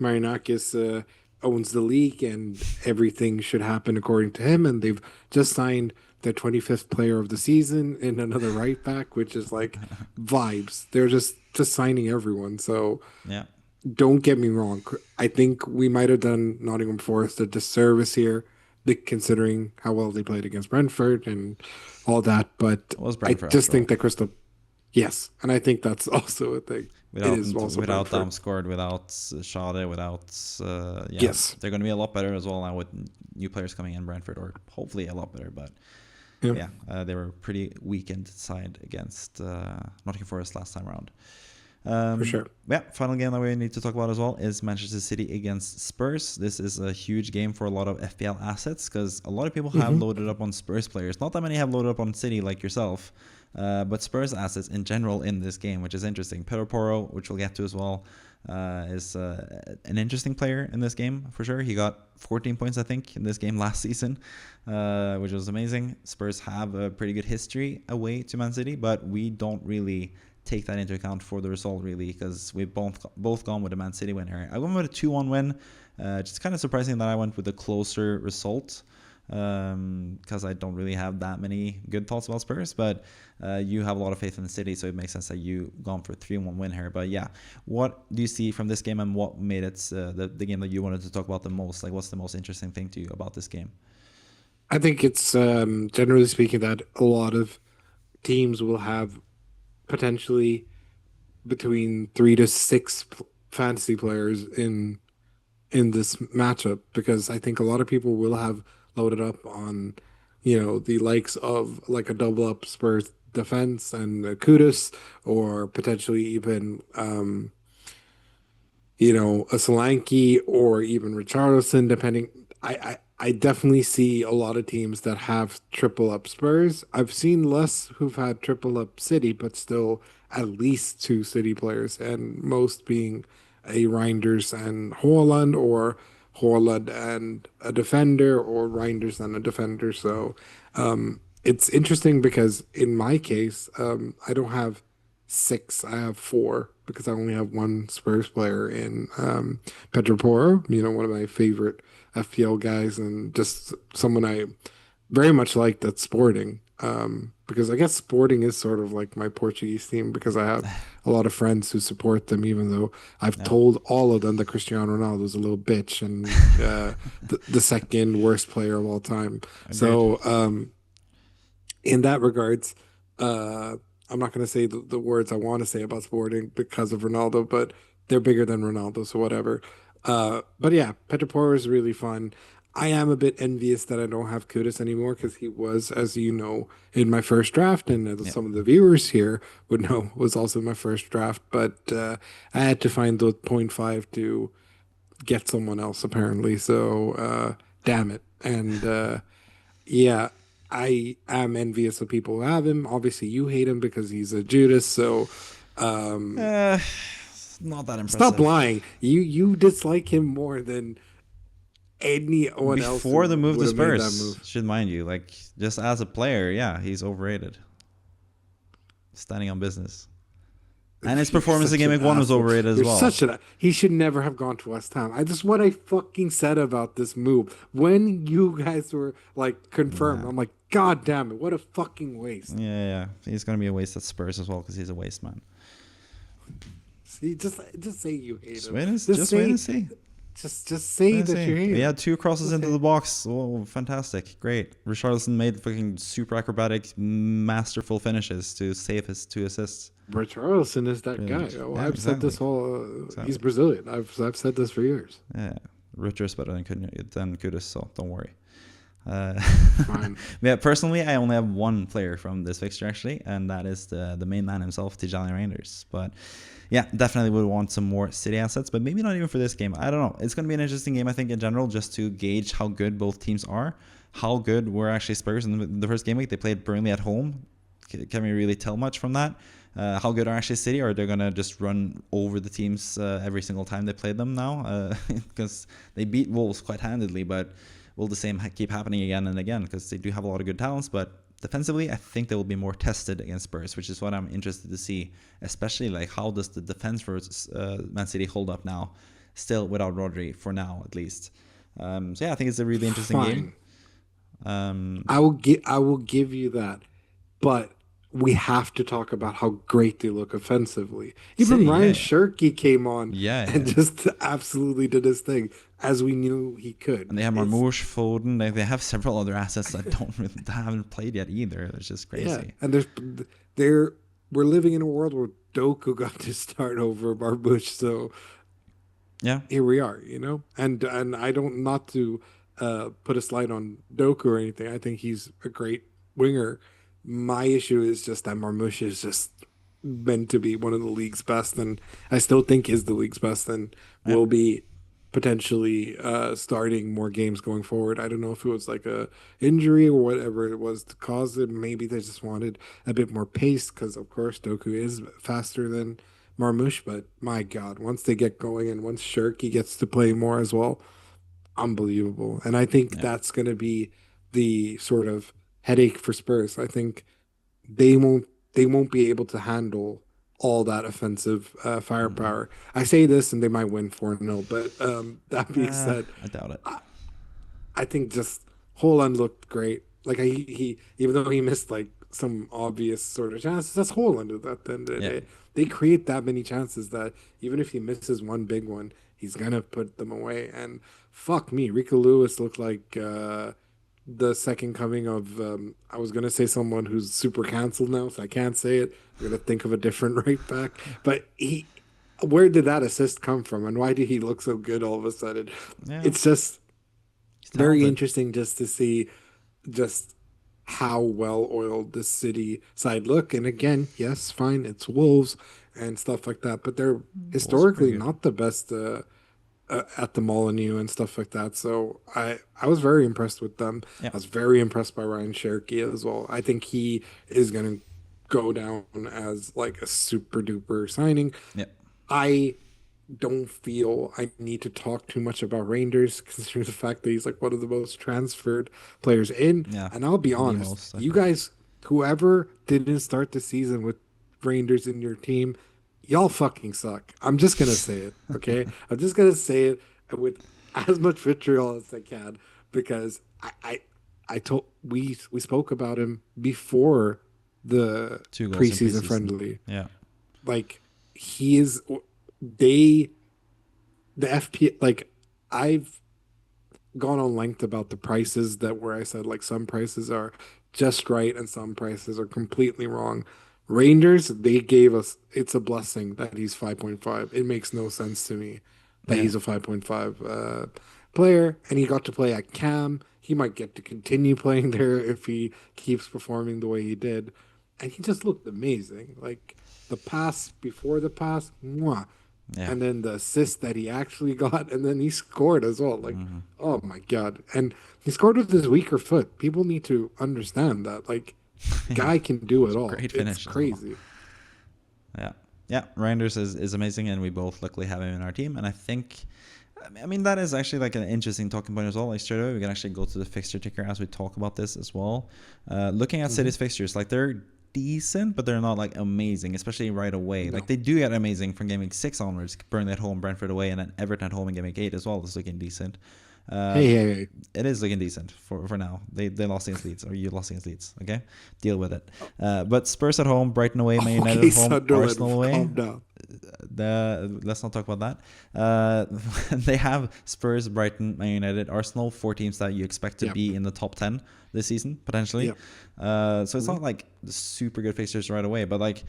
Speaker 2: Marinakis owns the league, and everything should happen according to him. And they've just signed their 25th player of the season in another right back, which is like vibes. They're just signing everyone. So
Speaker 1: yeah.
Speaker 2: don't get me wrong. I think we might have done Nottingham Forest a disservice here, considering how well they played against Brentford and all that. But
Speaker 1: It was
Speaker 2: I
Speaker 1: Brentford
Speaker 2: just
Speaker 1: after
Speaker 2: think
Speaker 1: all.
Speaker 2: that Crystal, yes, and I think that's also a thing. It
Speaker 1: Without
Speaker 2: is also
Speaker 1: without
Speaker 2: Brentford.
Speaker 1: Damsgaard, without Schade, without yeah,
Speaker 2: Yes.
Speaker 1: they're going to be a lot better as well now with new players coming in Brentford, or hopefully a lot better. But
Speaker 2: Yeah,
Speaker 1: yeah, they were pretty weakened side against Nottingham Forest last time around.
Speaker 2: for sure.
Speaker 1: Yeah, final game that we need to talk about as well is Manchester City against Spurs. This is a huge game for a lot of FPL assets because a lot of people have
Speaker 2: Hmm.
Speaker 1: loaded up on Spurs players. Not that many have loaded up on City like yourself, but Spurs assets in general in this game, which is interesting. Pedro Porro, which we'll get to as well, is an interesting player in this game for sure. He got 14 points, I think, in this game last season, which was amazing. Spurs have a pretty good history away to Man City, but we don't really take that into account for the result really because we've both gone with a Man City win here. I went with a 2-1 win. Just kind of surprising that I went with a closer result because I don't really have that many good thoughts about Spurs, but you have a lot of faith in the City, so it makes sense that you gone for a 3-1 win here. But yeah, what do you see from this game and what made it the game that you wanted to talk about the most? Like, what's the most interesting thing to you about this game?
Speaker 2: I think it's generally speaking that a lot of teams will have potentially between 3 to 6 fantasy players in this matchup because I think a lot of people will have loaded up on, the likes of like a double up Spurs defense and Kudus, or potentially even, a Solanke or even Richarlison, depending. I definitely see a lot of teams that have triple up Spurs. I've seen less who've had triple up City, but still at least 2 City players, and most being a Reijnders and Haaland, or Haaland and a defender, or Reijnders and a defender. So it's interesting because in my case, I don't have 6, I have 4 because I only have one Spurs player in Pedro Porro, one of my favorite FPL guys and just someone I very much liked at Sporting. Because I guess Sporting is sort of like my Portuguese team because I have a lot of friends who support them, even though I've
Speaker 1: Yeah.
Speaker 2: told all of them that Cristiano Ronaldo is a little bitch and the second worst player of all time.
Speaker 1: Agreed.
Speaker 2: So, in that regards, I'm not going to say the words I want to say about Sporting because of Ronaldo, but they're bigger than Ronaldo, so whatever. But yeah, Petropor is really fun. I am a bit envious that I don't have Kudus anymore because he was, as you know, in my first draft, and as
Speaker 1: Yeah.
Speaker 2: some of the viewers here would know, was also in my first draft. But I had to find the point 0.5 to get someone else apparently. So damn it. And yeah, I am envious of people who have him. Obviously, you hate him because he's a Judas. So um,
Speaker 1: Uh, Not that
Speaker 2: stop
Speaker 1: impressive.
Speaker 2: lying. You dislike him more than anyone else
Speaker 1: Before the
Speaker 2: who
Speaker 1: move
Speaker 2: would
Speaker 1: to
Speaker 2: have made that
Speaker 1: Spurs,
Speaker 2: move.
Speaker 1: should mind you, like just as a player, yeah, he's overrated. Standing on business. And his
Speaker 2: You're
Speaker 1: performance in
Speaker 2: such
Speaker 1: Game
Speaker 2: an
Speaker 1: Week 1 was
Speaker 2: asshole.
Speaker 1: overrated as
Speaker 2: You're
Speaker 1: well.
Speaker 2: such an. He should never have gone to West Ham. I just what I fucking said about this move when you guys were like confirmed.
Speaker 1: Nah.
Speaker 2: I'm like, God damn it, what a fucking waste.
Speaker 1: Yeah. He's gonna be a waste at Spurs as well because he's a waste man.
Speaker 2: See, just say you hate him.
Speaker 1: Just wait and see.
Speaker 2: Just say
Speaker 1: Let's
Speaker 2: that
Speaker 1: see.
Speaker 2: you hate
Speaker 1: We
Speaker 2: him.
Speaker 1: had two crosses into
Speaker 2: Okay.
Speaker 1: the box. Oh, fantastic. Great. Richarlison made fucking super acrobatic, masterful finishes to save his 2 assists.
Speaker 2: Richarlison is that guy.
Speaker 1: Brilliant.
Speaker 2: Oh,
Speaker 1: Yeah,
Speaker 2: I've said
Speaker 1: exactly.
Speaker 2: this whole. He's
Speaker 1: Exactly.
Speaker 2: Brazilian. I've said this for years.
Speaker 1: Yeah. Richard's better than Kudus, so don't worry. Uh,
Speaker 2: Fine.
Speaker 1: yeah, personally, I only have one player from this fixture actually, and that is the main man himself, Tijani Reijnders. But yeah, definitely would want some more City assets, but maybe not even for this game. I don't know. It's going to be an interesting game, I think, in general, just to gauge how good both teams are. How good were actually Spurs in the first game week? They played Burnley at home. Can we really tell much from that? How good are actually City? Or are they going to just run over the teams every single time they play them now? Because they beat Wolves quite handedly, but will the same keep happening again and again? Because they do have a lot of good talents, but defensively, I think they will be more tested against Spurs, which is what I'm interested to see. Especially like how does the defense for Man City hold up now, still without Rodri for now at least. So yeah, I think it's a really interesting game.
Speaker 2: Fine.
Speaker 1: Um,
Speaker 2: I will give you that. But we have to talk about how great they look offensively. Even
Speaker 1: City,
Speaker 2: Ryan Shirky came on and
Speaker 1: yeah.
Speaker 2: just absolutely did his thing as we knew he could.
Speaker 1: And they have
Speaker 2: It's
Speaker 1: Marmoush, Foden. They have several other assets that that haven't played yet either. It's just
Speaker 2: yeah,
Speaker 1: crazy.
Speaker 2: and there we're living in a world where Doku got to start over Barbush, so
Speaker 1: Yeah,
Speaker 2: here we are, And I don't not to put a slight on Doku or anything. I think he's a great winger. My issue is just that Marmoush is just meant to be one of the league's best, and I still think is the league's best, and
Speaker 1: yeah.
Speaker 2: will be potentially starting more games going forward. I don't know if it was like a injury or whatever it was to cause it. Maybe they just wanted a bit more pace because, of course, Doku is faster than Marmoush. But my God, once they get going and once Shirky gets to play more as well, unbelievable. And I think
Speaker 1: Yeah.
Speaker 2: that's going to be the sort of headache for Spurs. I think they won't they won't be able to handle all that offensive
Speaker 1: Mm.
Speaker 2: firepower. I say this and they might win 4-0, but that being said,
Speaker 1: I doubt it.
Speaker 2: I, I think just Haaland looked great. Like he even though he missed like some obvious sort of chances, that's Haaland at the end of the
Speaker 1: Yeah.
Speaker 2: day. They create that many chances that even if he misses one big one, he's gonna put them away. And fuck me, Rico Lewis looked like the second coming of I was gonna say someone who's super canceled now, so I can't say it. I'm gonna think of a different right back. But where did that assist come from and why did he look so good all of a sudden?
Speaker 1: Yeah.
Speaker 2: It's just
Speaker 1: He's
Speaker 2: very
Speaker 1: talented.
Speaker 2: interesting just to see just how well oiled the City side look. And again, yes, fine, it's Wolves and stuff like that, but they're
Speaker 1: Wolves are pretty
Speaker 2: historically
Speaker 1: good.
Speaker 2: not the best at the Molyneux and stuff like that. So I was very impressed with them.
Speaker 1: Yeah.
Speaker 2: I was very impressed by Ryan Cherokee as well. I think he is going to go down as like a super duper signing.
Speaker 1: Yeah.
Speaker 2: I don't feel I need to talk too much about Rangers, considering the fact that he's like one of the most transferred players in.
Speaker 1: Yeah.
Speaker 2: And I'll be
Speaker 1: The
Speaker 2: honest,
Speaker 1: most, I
Speaker 2: you
Speaker 1: think.
Speaker 2: guys, whoever didn't start the season with Rangers in your team, y'all fucking suck. I'm just gonna say it, okay? I'm just gonna say it with as much vitriol as I can because we spoke about him before the
Speaker 1: 2 goals in
Speaker 2: preseason
Speaker 1: preseason.
Speaker 2: friendly.
Speaker 1: Yeah.
Speaker 2: Like he is they the FP like I've gone on length about the prices that where I said like some prices are just right and some prices are completely wrong. Rangers, they gave us it's a blessing that he's 5.5. It makes no sense to me that
Speaker 1: Yeah.
Speaker 2: he's a 5.5 player and he got to play at Cam. He might get to continue playing there if he keeps performing the way he did. And he just looked amazing. Like the pass before the pass, mwah,
Speaker 1: Yeah.
Speaker 2: and then the assist that he actually got, and then he scored as well. Like,
Speaker 1: Hmm.
Speaker 2: oh my God. And he scored with his weaker foot. People need to understand that. Like,
Speaker 1: Yeah.
Speaker 2: guy can do
Speaker 1: It's
Speaker 2: it
Speaker 1: a
Speaker 2: all.
Speaker 1: great
Speaker 2: It's
Speaker 1: finish as well.
Speaker 2: crazy.
Speaker 1: Yeah. Yeah. Reijnders is amazing, and we both luckily have him in our team. And I think, I mean, that is actually like an interesting talking point as well. Like straight away, we can actually go to the fixture ticker as we talk about this as well. Looking at
Speaker 2: Hmm.
Speaker 1: City's fixtures, like they're decent, but they're not like amazing, especially right away. Like
Speaker 2: No.
Speaker 1: they do get amazing from game week 6 onwards. Burnley at home, Brentford away, and then Everton at home in game week 8 as well is looking decent. Uh,
Speaker 2: Hey, hey, hey.
Speaker 1: it is looking decent for now. They lost against Leeds, or you lost against Leeds. Okay, deal with it. But Spurs at home, Brighton away, Man United
Speaker 2: Okay,
Speaker 1: at home, Arsenal
Speaker 2: Sunderland,
Speaker 1: away.
Speaker 2: calm down.
Speaker 1: Let's not talk about that. They have Spurs, Brighton, Man United, Arsenal, 4 teams that you expect to
Speaker 2: Yep.
Speaker 1: be in the top 10 this season potentially.
Speaker 2: Yep.
Speaker 1: So it's not like the super good fixtures right away, but like,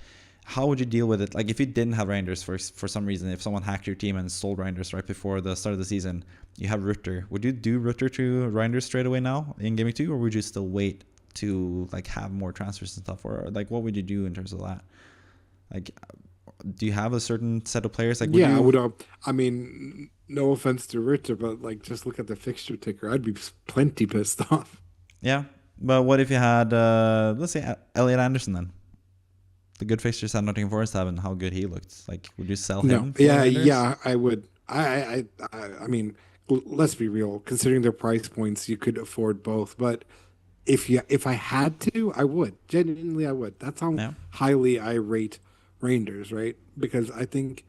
Speaker 1: how would you deal with it? Like if you didn't have Reijnders for some reason, if someone hacked your team and sold Reijnders right before the start of the season, you have Rutter. Would you do Rutter to Reijnders straight away now in game week 2, or would you still wait to like have more transfers and stuff, or like what would you do in terms of that? Like, do you have a certain set of players? Like, would
Speaker 2: Yeah, I
Speaker 1: you?
Speaker 2: would. I mean, no offense to Richard, but like, just look at the fixture ticker. I'd be plenty pissed off.
Speaker 1: Yeah, but what if you had, let's say, Elliot Anderson then? The good fixtures at Nottingham Forest have and how good he looked. Like, would you sell
Speaker 2: No,
Speaker 1: him for
Speaker 2: yeah,
Speaker 1: Reijnders?
Speaker 2: yeah, I would. I mean, let's be real. Considering their price points, you could afford both. But if I had to, I would. Genuinely, I would. That's how
Speaker 1: Yeah.
Speaker 2: highly I rate Rangers, right? Because I think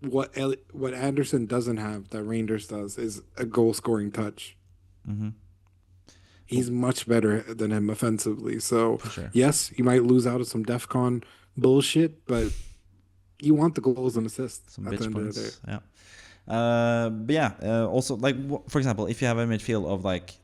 Speaker 2: what Anderson doesn't have that Rangers does is a goal scoring touch.
Speaker 1: Mm-hmm.
Speaker 2: He's much better than him offensively. So
Speaker 1: For sure.
Speaker 2: yes, you might lose out of some DEFCON bullshit, but you want the goals and assists
Speaker 1: Some
Speaker 2: at the
Speaker 1: bitch
Speaker 2: end of the day.
Speaker 1: points. Yeah. But yeah, also like for example, if you have a midfield of like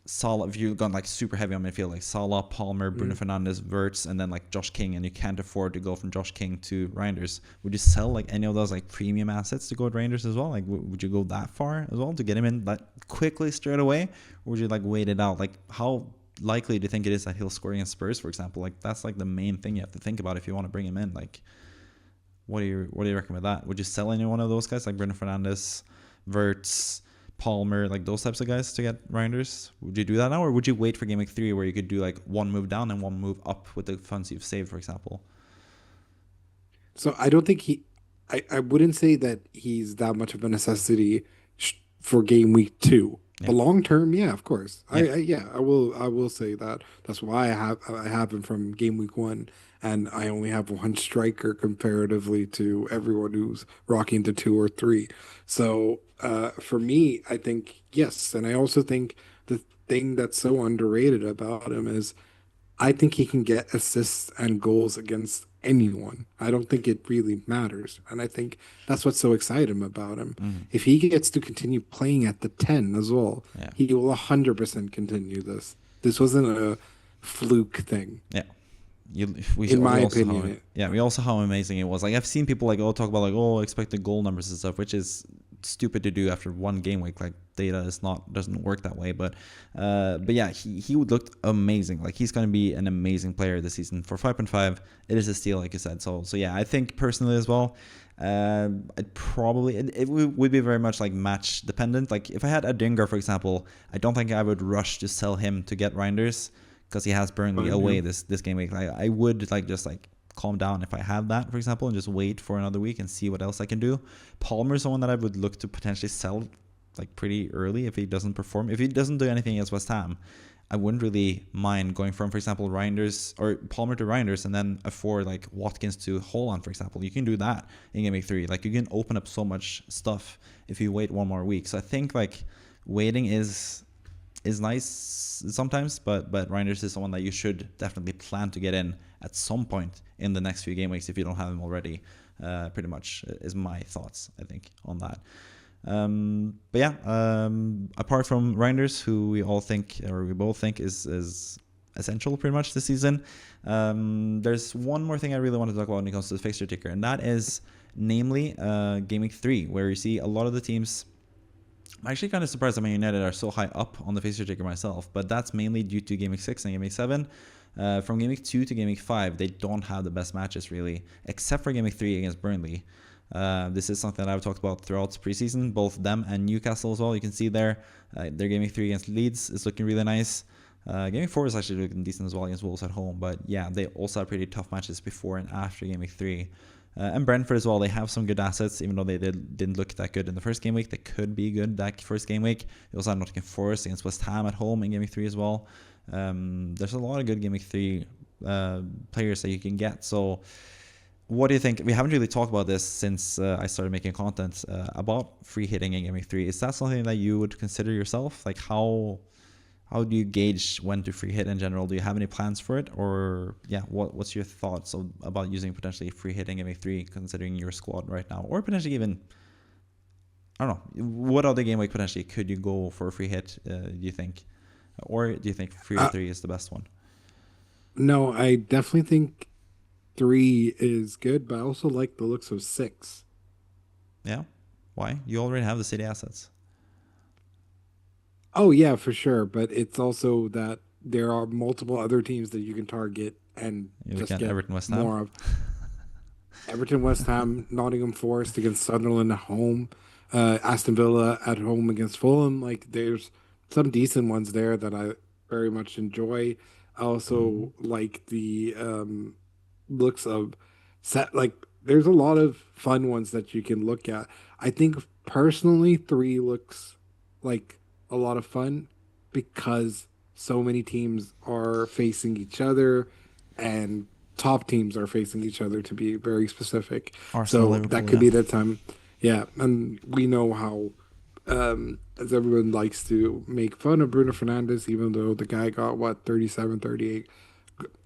Speaker 1: Salah, if you've gone like super heavy on midfield, like Salah, Palmer, Bruno
Speaker 2: Mm.
Speaker 1: Fernandes, Wirtz, and then like Josh King, and you can't afford to go from Josh King to Reinders, would you sell like any of those like premium assets to go with Reinders as well? Like, would you go that far as well to get him in like quickly straight away, or would you like wait it out? Like, how likely do you think it is that he'll score against Spurs, for example? Like, that's like the main thing you have to think about if you want to bring him in. Like, what do you reckon with that? Would you sell any one of those guys like Bruno Fernandes, Verts, Palmer, like those types of guys to get Reinders? Would you do that now, or would you wait for game week 3 where you could do like one move down and one move up with the funds you've saved, for example?
Speaker 2: So I don't think I wouldn't say that he's that much of a necessity for game week 2.
Speaker 1: Yeah,
Speaker 2: But long term, yeah, of course.
Speaker 1: yeah,
Speaker 2: Yeah, I will say that. That's why I have him from game week 1, and I only have one striker comparatively to everyone who's rocking to 2 or 3. So for me, I think yes, and I also think the thing that's so underrated about him is I think he can get assists and goals against anyone. I don't think it really matters. And I think that's what's so exciting about him.
Speaker 1: mm,
Speaker 2: If he gets to continue playing at the 10 as well,
Speaker 1: yeah,
Speaker 2: he will 100% continue this. This wasn't a fluke thing,
Speaker 1: yeah.
Speaker 2: in my
Speaker 1: We also
Speaker 2: opinion.
Speaker 1: we also how amazing it was. Like I've seen people like talk about like expected goal numbers and stuff, which is stupid to do after one game week. Like data is not doesn't work that way. But yeah, he would look amazing. Like he's going to be an amazing player this season for 5.5. It is a steal, like you said. So yeah, I think personally as well. I'd probably it would be very much like match dependent. Like if I had Adingra, for example, I don't think I would rush to sell him to get Reinders because he has Burnley
Speaker 2: Fine, yeah.
Speaker 1: away this game week. Like I would like just like calm down if I had that, for example, and just wait for another week and see what else I can do. Palmer's someone that I would look to potentially sell like pretty early if he doesn't perform. If he doesn't do anything against West Ham, I wouldn't really mind going from, for example, Reinders or Palmer to Reinders and then afford like Watkins to Haaland, for example. You can do that in game week 3. Like you can open up so much stuff if you wait one more week. So I think like waiting is is nice sometimes, but Reijnders is someone that you should definitely plan to get in at some point in the next few game weeks if you don't have him already. Pretty much is my thoughts, I think, on that. But yeah, apart from Reijnders, who we all think, or we both think is essential pretty much this season, there's one more thing I really want to talk about when it comes to the fixture ticker, and that is namely Game Week 3, where you see a lot of the teams. I'm actually kind of surprised that Man United are so high up on the fixture ticker myself, but that's mainly due to Game Week 6 and Game Week 7. From Game Week 2 to Game Week 5, they don't have the best matches really, except for Game Week 3 against Burnley. This is something that I've talked about throughout the preseason, both them and Newcastle as well. You can see there, their Game Week 3 against Leeds is looking really nice. Game Week 4 is actually looking decent as well against Wolves at home, but yeah, they also have pretty tough matches before and after Game Week 3. And Brentford as well, they have some good assets, even though they didn't look that good in the first game week. They could be good that first game week. They also have Nottingham Forest against West Ham at home in Game Week 3 as well. There's a lot of good Game Week 3 players that you can get. So what do you think? We haven't really talked about this since I started making content about free hitting in Game Week 3. Is that something that you would consider yourself? Like how do you gauge when to free hit in general? Do you have any plans for it? Or yeah, what's your thoughts about using potentially free hitting Game Week 3 considering your squad right now? Or potentially even, I don't know, what other game week potentially could you go for a free hit, do you think? Or do you think free hit 3 is the best one?
Speaker 2: No, I definitely think 3 is good, but I also like the looks of 6.
Speaker 1: Yeah? Why? You already have the city assets.
Speaker 2: Oh yeah, for sure. But it's also that there are multiple other teams that you can target and
Speaker 1: Yeah, we
Speaker 2: just
Speaker 1: can
Speaker 2: get
Speaker 1: Everton West Ham.
Speaker 2: more of. Everton, West Ham, Nottingham Forest against Sunderland at home, Aston Villa at home against Fulham. Like there's some decent ones there that I very much enjoy. I
Speaker 1: Mm-hmm.
Speaker 2: also like the looks of set. Like there's a lot of fun ones that you can look at. I think personally, 3 looks like a lot of fun because so many teams are facing each other and top teams are facing each other to be very specific.
Speaker 1: Arsenal,
Speaker 2: So that
Speaker 1: Liverpool,
Speaker 2: could
Speaker 1: yeah.
Speaker 2: be the time. Yeah, and we know how as everyone likes to make fun of Bruno Fernandes, even though the guy got what 37, 38.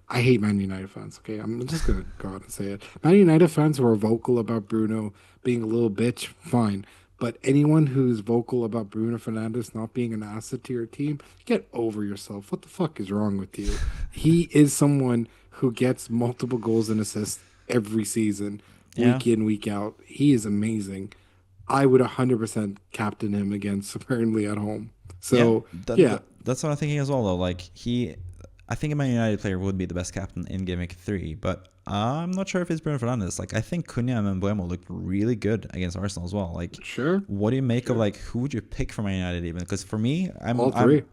Speaker 2: I hate Man United fans. Okay, I'm just gonna go out and say it. Man United fans who are vocal about Bruno being a little bitch, fine. But anyone who's vocal about Bruno Fernandes not being an asset to your team, get over yourself. What the fuck is wrong with you? He is someone who gets multiple goals and assists every season,
Speaker 1: Yeah.
Speaker 2: week in, week out. He is amazing. I would 100% captain him against Burnley at home.
Speaker 1: Yeah,
Speaker 2: So, yeah,
Speaker 1: that's what I'm thinking as well. Though, like I think a Man United player would be the best captain in Game Week 3, but I'm not sure if it's Bruno Fernandes. Like I think Cunha and Mbeumo looked really good against Arsenal as well. Like,
Speaker 2: sure,
Speaker 1: what do you make of
Speaker 2: sure.
Speaker 1: like who would you pick for Man United even? Because for me,
Speaker 2: All
Speaker 1: I'm
Speaker 2: three.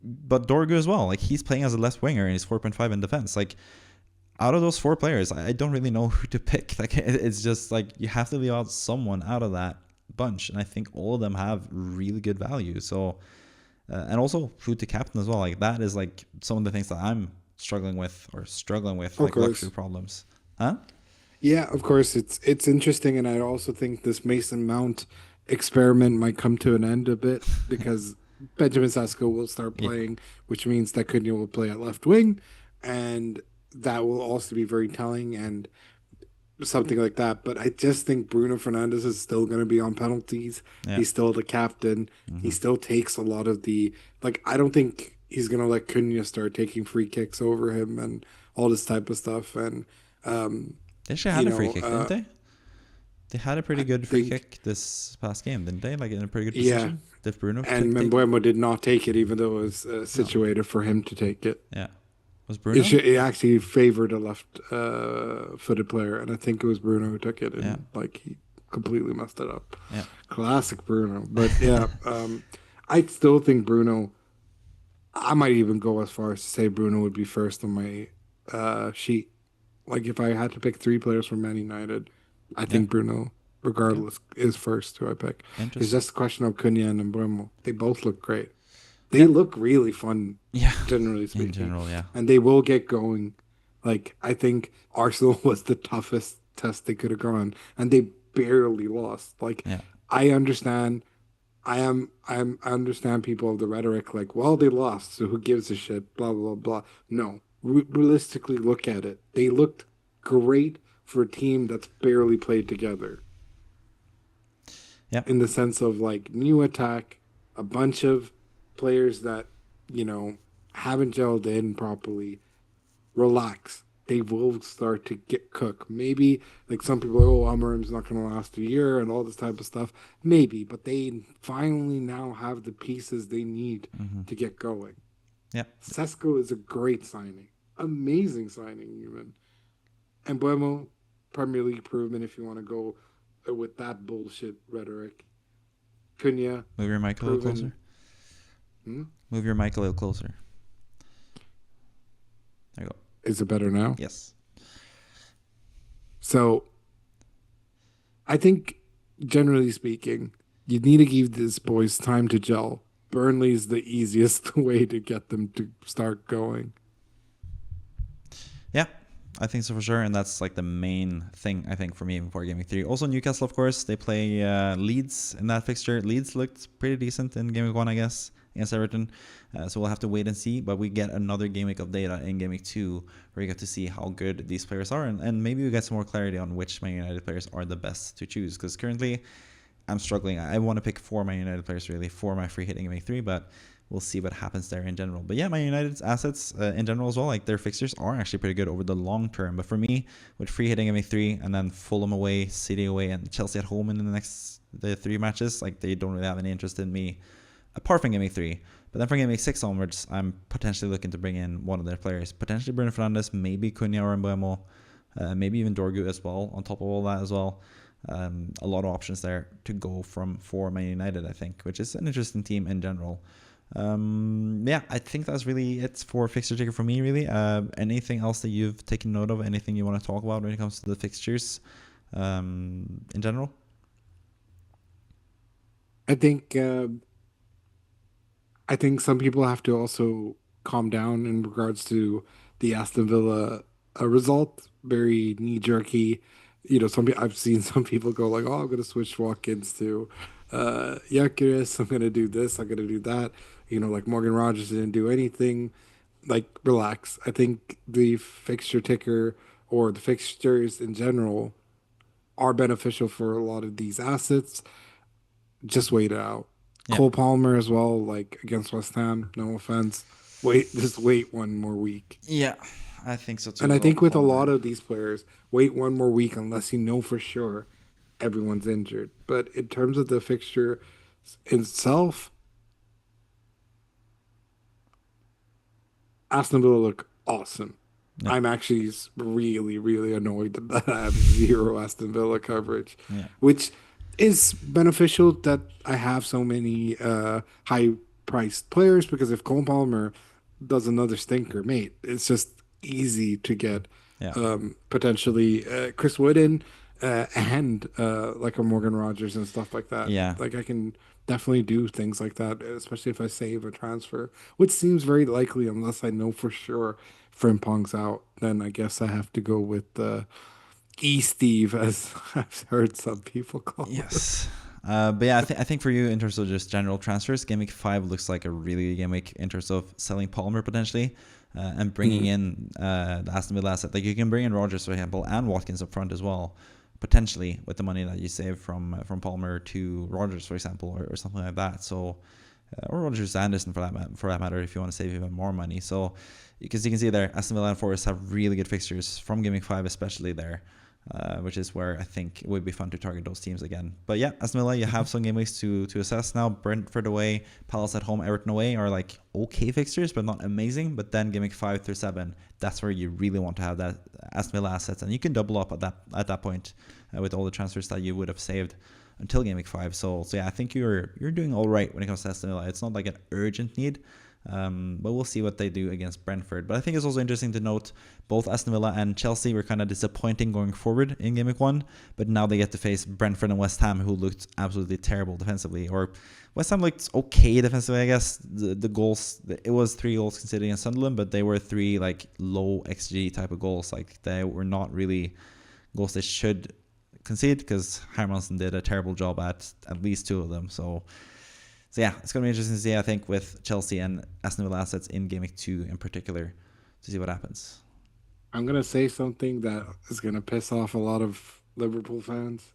Speaker 1: but Dorgu as well. Like he's playing as a left winger and he's 4.5 in defense. Like out of those 4 players, I don't really know who to pick. Like it's just like you have to leave out someone out of that bunch, and I think all of them have really good value. So and also who to captain as well. Like that is like some of the things that I'm struggling with
Speaker 2: Of
Speaker 1: like luxury
Speaker 2: course.
Speaker 1: problems. Huh?
Speaker 2: Yeah, of course. It's interesting, and I also think this Mason Mount experiment might come to an end a bit because Benjamin Sesko will start
Speaker 1: Yeah.
Speaker 2: playing, which means that Cunha will play at left wing, and that will also be very telling and something like that. But I just think Bruno Fernandes is still going to be on penalties.
Speaker 1: Yeah.
Speaker 2: He's still the captain. He
Speaker 1: Hmm.
Speaker 2: still takes a lot of the like. I don't think he's going to let Cunha start taking free kicks over him and all this type of stuff. And um,
Speaker 1: They actually
Speaker 2: you
Speaker 1: had a free
Speaker 2: know,
Speaker 1: kick, didn't they? They had a pretty
Speaker 2: I
Speaker 1: good free
Speaker 2: think,
Speaker 1: kick this past game, didn't they? Like in a pretty good
Speaker 2: yeah.
Speaker 1: position. Did Bruno
Speaker 2: And
Speaker 1: take it?
Speaker 2: Membuemo did not take it, even though it was
Speaker 1: No.
Speaker 2: situated for him to take it.
Speaker 1: Yeah. Was Bruno?
Speaker 2: It actually favored a left footed player, and I think it was Bruno who took it,
Speaker 1: Yeah.
Speaker 2: and like he completely messed it up.
Speaker 1: Yeah.
Speaker 2: Classic Bruno. But yeah, I still think Bruno. I might even go as far as to say Bruno would be first on my sheet. Like if I had to pick 3 players from Man United, I
Speaker 1: Yeah.
Speaker 2: think Bruno,
Speaker 1: Okay.
Speaker 2: regardless, is first who I pick. It's
Speaker 1: Interesting.
Speaker 2: just a question of Cunha and Mbeumo. They both look great. They
Speaker 1: Yeah.
Speaker 2: look really fun,
Speaker 1: Yeah.
Speaker 2: generally
Speaker 1: In
Speaker 2: speaking,
Speaker 1: general, yeah.
Speaker 2: and they will get going. Like I think Arsenal was the toughest test they could have gone, and they barely lost. Like
Speaker 1: Yeah.
Speaker 2: I understand I understand people of the rhetoric like, well, they lost, so who gives a shit? Blah blah blah. No, realistically, look at it. They looked great for a team that's barely played together.
Speaker 1: Yeah.
Speaker 2: In the sense of like new attack, a bunch of players that you know haven't gelled in properly. Relax. They will start to get cook. Maybe like some people are, oh, Amarim's not going to last a year and all this type of stuff. Maybe, but they finally now have the pieces they need
Speaker 1: Mm-hmm.
Speaker 2: to get going.
Speaker 1: Yeah.
Speaker 2: Sesko is a great signing, amazing signing even. And Buemo, Premier League improvement if you want to go with that bullshit rhetoric. Cunha,
Speaker 1: Move your mic a little
Speaker 2: proven.
Speaker 1: closer. Move your mic a little closer. There you go.
Speaker 2: Is it better now?
Speaker 1: Yes.
Speaker 2: So I think, generally speaking, you need to give these boys time to gel. Burnley is the easiest way to get them to start going.
Speaker 1: Yeah, I think so for sure, and that's like the main thing I think for me before Game Week 3. Also Newcastle, of course, they play Leeds in that fixture. Leeds looked pretty decent in Game Week 1, I guess, against Everton. So we'll have to wait and see, but we get another Game Week of data in Game Week 2 where we get to see how good these players are, and maybe we get some more clarity on which Man United players are the best to choose, because currently I'm struggling. I want to pick 4 Man United players really for my free hit in Game Week 3, but we'll see what happens there in general. But yeah, Man United's assets in general as well, like their fixtures are actually pretty good over the long term. But for me, with free hitting Game Week 3 and then Fulham away, City away, and Chelsea at home in the 3 matches, like they don't really have any interest in me apart from Game Week 3. But then from Game Week 6 onwards, I'm potentially looking to bring in one of their players, potentially Bruno Fernandes, maybe Cunha or Mbeumo, maybe even Dorgu as well, on top of all that as well. A lot of options there to go from for Man United, I think, which is an interesting team in general. Yeah, I think that's really it for fixture ticker for me, really. Anything else that you've taken note of? Anything you want to talk about when it comes to the fixtures in general?
Speaker 2: I think some people have to also calm down in regards to the Aston Villa result. Very knee jerky. I've seen some people go like, "Oh, I'm gonna switch Watkins to Gyökeres. I'm gonna do this. I'm gonna do that." Like Morgan Rogers didn't do anything. Like, relax. I think the fixture ticker or the fixtures in general are beneficial for a lot of these assets. Just wait it out.
Speaker 1: Yeah.
Speaker 2: Cole Palmer as well, like against West Ham. No offense. Just wait one more week.
Speaker 1: Yeah, I think so too.
Speaker 2: And I think with a lot of these players, wait one more week unless you know for sure everyone's injured. But in terms of the fixture itself, Aston Villa look awesome.
Speaker 1: Yeah.
Speaker 2: I'm actually really, really annoyed that I have zero Aston Villa coverage,
Speaker 1: Yeah.
Speaker 2: which is beneficial that I have so many high-priced players, because if Cole Palmer does another stinker, mate, it's just easy to get potentially Chris Wooden and like a Morgan Rogers and stuff like that.
Speaker 1: Yeah.
Speaker 2: Like I can definitely do things like that, especially if I save a transfer, which seems very likely unless I know for sure Frimpong's out. Then I guess I have to go with Esteve, as I've heard some people call it.
Speaker 1: Yes. But yeah, I think for you, in terms of just general transfers, Game Week 5 looks like a really good game week in terms of selling Palmer potentially and bringing in the Aston Villa asset. Like you can bring in Rogers, for example, and Watkins up front as well, potentially with the money that you save from Palmer to Rogers, for example, or something like that. So, or Rogers Anderson for that matter, if you want to save even more money. So, because you can see there, Aston Villa and Forest have really good fixtures from Game Week 5, especially there. Which is where I think it would be fun to target those teams again. But yeah, Aston Villa, you have some game weeks to assess now. Brentford away, Palace at home, Everton away are like okay fixtures, but not amazing. But then game week 5 through 7, that's where you really want to have that Aston Villa assets, and you can double up at that point with all the transfers that you would have saved until game week 5. So yeah, I think you're doing all right when it comes to Aston Villa. It's not like an urgent need. But we'll see what they do against Brentford. But I think it's also interesting to note both Aston Villa and Chelsea were kind of disappointing going forward in Game Week 1, but now they get to face Brentford and West Ham, who looked absolutely terrible defensively. Or West Ham looked okay defensively, I guess. The goals, it was 3 goals conceded against Sunderland, but they were 3 like low XG type of goals. Like they were not really goals they should concede, because Hermansen did a terrible job at least 2 of them. So So yeah, it's going to be interesting to see, I think, with Chelsea and Aston Villa assets in Game Week 2 in particular, to see what happens.
Speaker 2: I'm gonna say something that is gonna piss off a lot of Liverpool fans,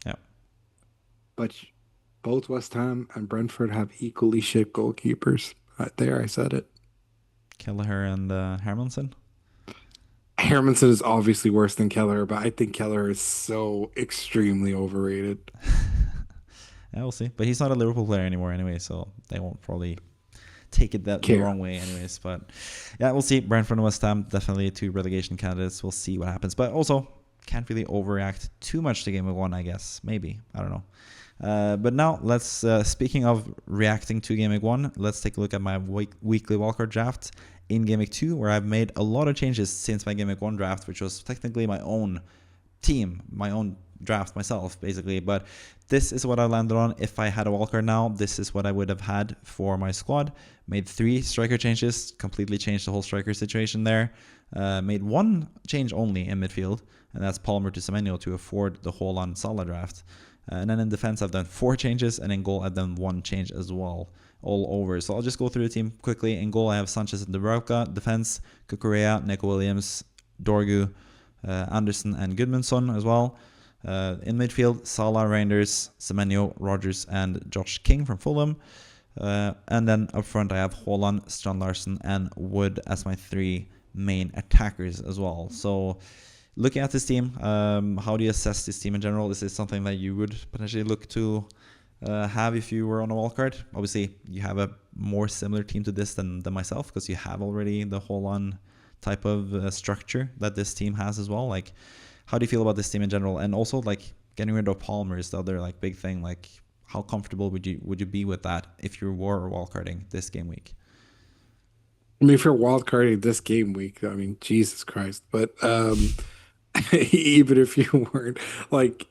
Speaker 1: Yeah.
Speaker 2: but both West Ham and Brentford have equally shit goalkeepers. Right there, I said it.
Speaker 1: Kelleher and Hermansen.
Speaker 2: Hermanson is obviously worse than Keller, but I think Keller is so extremely overrated.
Speaker 1: Yeah, we'll see. But he's not a Liverpool player anymore anyway, so they won't probably take it the
Speaker 2: Care.
Speaker 1: wrong way anyways. But yeah, we'll see. Brentford and West Ham, definitely two relegation candidates. We'll see what happens. But also, can't really overreact too much to Game of 1, I guess. Maybe. I don't know. But now, let's, speaking of reacting to Game Week 1, let's take a look at my weekly wildcard draft in Game Week 2, where I've made a lot of changes since my Game Week 1 draft, which was technically my own team, my own draft myself, basically. But this is what I landed on. If I had a wildcard now, this is what I would have had for my squad. Made 3 striker changes, completely changed the whole striker situation there. Made 1 change only in midfield, and that's Palmer to Semenyo to afford the Haaland Salah draft. And then in defense, I've done 4 changes, and in goal, I've done 1 change as well, all over. So I'll just go through the team quickly. In goal, I have Sanchez and Dubravka. Defense, Cucurella, Neco Williams, Dorgu, Anderson, and Goodmanson as well. In midfield, Salah, Reijnders, Semenyo, Rodgers, and Josh King from Fulham. And then up front, I have Haaland, Strand Larsen, and Wood as my 3 main attackers as well. So looking at this team, how do you assess this team in general? Is this something that you would potentially look to have if you were on a wildcard? Obviously, you have a more similar team to this than myself, because you have already the Haaland type of structure that this team has as well. Like, how do you feel about this team in general? And also, like, getting rid of Palmer is the other like big thing. Like, how comfortable would you be with that if you were wildcarding this game week?
Speaker 2: I mean, if you're wildcarding this game week, I mean, Jesus Christ. But even if you weren't, like,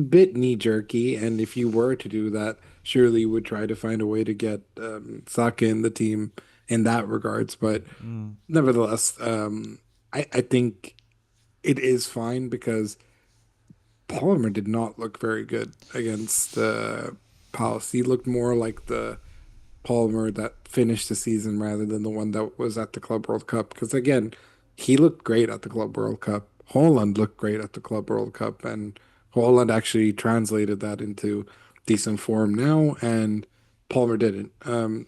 Speaker 2: bit knee jerky, and if you were to do that, surely you would try to find a way to get Saka in the team in that regards. But nevertheless, I think it is fine, because Palmer did not look very good against Palace. He looked more like the Palmer that finished the season rather than the one that was at the Club World Cup. Because again, he looked great at the Club World Cup. Holland looked great at the Club World Cup, and Holland actually translated that into decent form now, and Palmer didn't.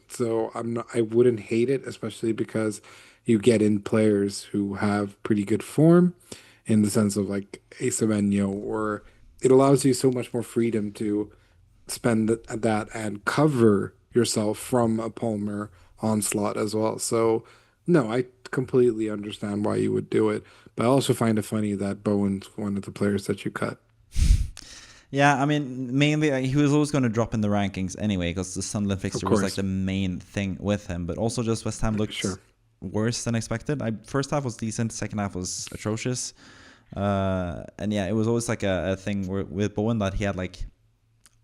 Speaker 2: So I wouldn't hate it, especially because you get in players who have pretty good form, in the sense of like Semenyo, or it allows you so much more freedom to spend that and cover yourself from a Palmer onslaught as well. So, no, I completely understand why you would do it, but I also find it funny that Bowen's one of the players that you cut.
Speaker 1: Yeah, I mean, mainly he was always going to drop in the rankings anyway, because the Sunderland
Speaker 2: Of
Speaker 1: fixture was like
Speaker 2: course,
Speaker 1: the main thing with him. But also, just West Ham looked
Speaker 2: sure.
Speaker 1: worse than expected. First half was decent, second half was atrocious. And yeah, it was always like a thing with Bowen that he had like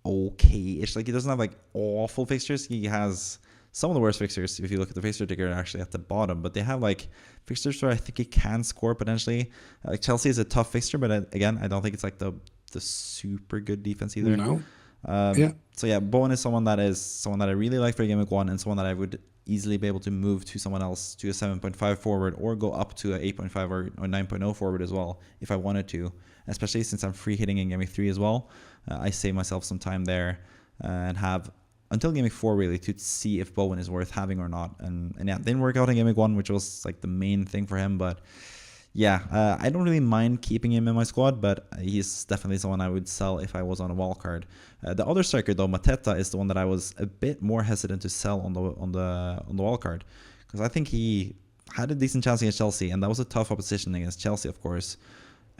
Speaker 1: okay-ish. Like, he doesn't have like awful fixtures. He has some of the worst fixtures if you look at the fixture ticker actually at the bottom, but they have like fixtures where I think he can score potentially. Like, Chelsea is a tough fixture, but again, I don't think it's like the super good defense either.
Speaker 2: No. Yeah.
Speaker 1: So yeah, Bowen is someone that I really like for Game Week 1, and someone that I would easily be able to move to someone else, to a 7.5 forward, or go up to a 8.5 or 9.0 forward as well if I wanted to, especially since I'm free hitting in Game Week 3 as well. I save myself some time there and have until Game Week 4 really to see if Bowen is worth having or not. And yeah, it didn't work out in Game Week 1, which was like the main thing for him, but yeah, I don't really mind keeping him in my squad, but he's definitely someone I would sell if I was on a wild card. The other striker though, Mateta, is the one that I was a bit more hesitant to sell on the wild card, because I think he had a decent chance against Chelsea, and that was a tough opposition against Chelsea, of course.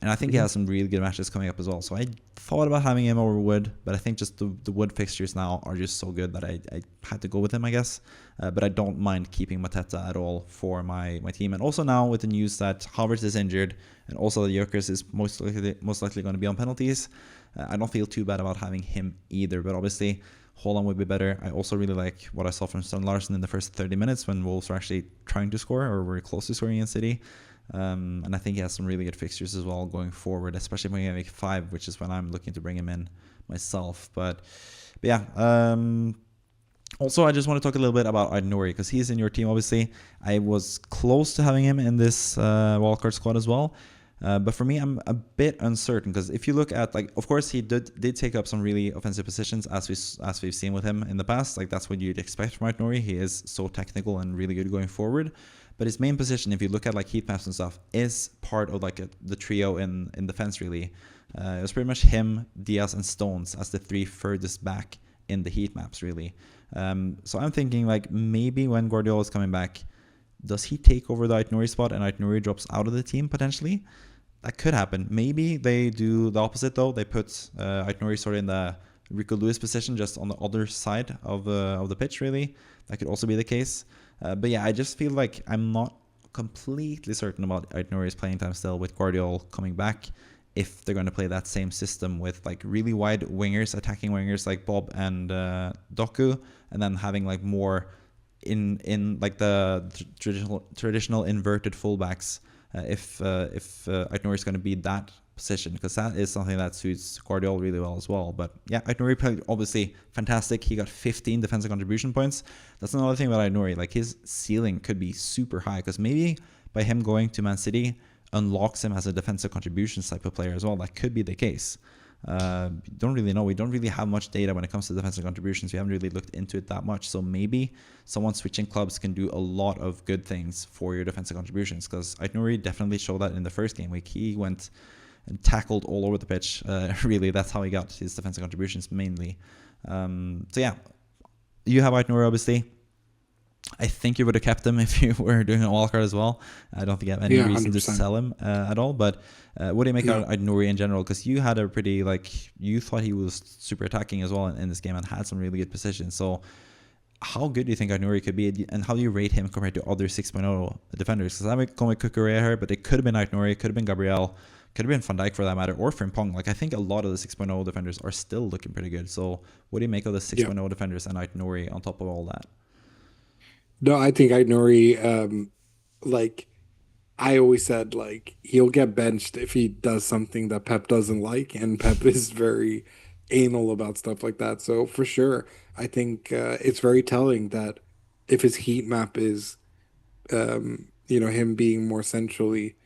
Speaker 1: And I think he has some really good matches coming up as well. So I thought about having him over Wood, but I think just the Wood fixtures now are just so good that I had to go with him, I guess. But I don't mind keeping Mateta at all for my team. And also now with the news that Havertz is injured, and also that Jokers is most likely going to be on penalties, I don't feel too bad about having him either. But obviously, Haaland would be better. I also really like what I saw from Strand Larsen in the first 30 minutes when Wolves were actually trying to score, or were close to scoring in City. And I think he has some really good fixtures as well going forward, especially when Game Week 5, which is when I'm looking to bring him in myself. But But yeah, also, I just want to talk a little bit about Ait-Nouri because he's in your team. Obviously, I was close to having him in this wildcard squad as well. But for me, I'm a bit uncertain because if you look at, like, of course he did take up some really offensive positions as we've seen with him in the past. Like, that's what you'd expect from Ait-Nouri. He is so technical and really good going forward. But his main position, if you look at like heat maps and stuff, is part of like the trio in defense. Really, it was pretty much him, Diaz, and Stones as the three furthest back in the heat maps. Really, so I'm thinking like maybe when Guardiola is coming back, does he take over the Ait-Nouri spot and Ait-Nouri drops out of the team potentially? That could happen. Maybe they do the opposite though. They put Ait-Nouri sort of in the Rico Lewis position, just on the other side of the pitch. Really, that could also be the case. But yeah, I just feel like I'm not completely certain about Ait-Nouri's playing time still with Guardiola coming back. If they're going to play that same system with like really wide wingers, attacking wingers like Bob and Doku, and then having like more in like the traditional inverted fullbacks, if Ait-Nouri is going to be that position, because that is something that suits Guardiola really well as well. But yeah, Ait-Nouri played obviously fantastic. He got 15 defensive contribution points. That's another thing about Ait-Nouri. Like, his ceiling could be super high because maybe by him going to Man City unlocks him as a defensive contributions type of player as well. That could be the case. Don't really know. We don't really have much data when it comes to defensive contributions. We haven't really looked into it that much. So maybe someone switching clubs can do a lot of good things for your defensive contributions, because Ait-Nouri definitely showed that in the first game week. He went and tackled all over the pitch. Really, that's how he got his defensive contributions mainly. So yeah, you have Ait-Nouri obviously. I think you would have kept him if you were doing a wildcard as well. I don't think you have any reason to sell him at all. But what do you make out of Ait-Nouri in general? Because you had a pretty, like, you thought he was super attacking as well in this game and had some really good positions. So how good do you think Ait-Nouri could be, and how do you rate him compared to other 6.0 defenders? Because I'm going with Cucurella here, but it could have been Ait-Nouri, it could have been Gabriel, could have been Van Dijk for that matter, or Frimpong. Like, I think a lot of the 6.0 defenders are still looking pretty good. So what do you make of the 6.0 defenders and Ait-Nouri on top of all that?
Speaker 2: No, I think Ait-Nouri, like I always said, like he'll get benched if he does something that Pep doesn't like, and Pep is very anal about stuff like that. So for sure, I think it's very telling that if his heat map is, him being more centrally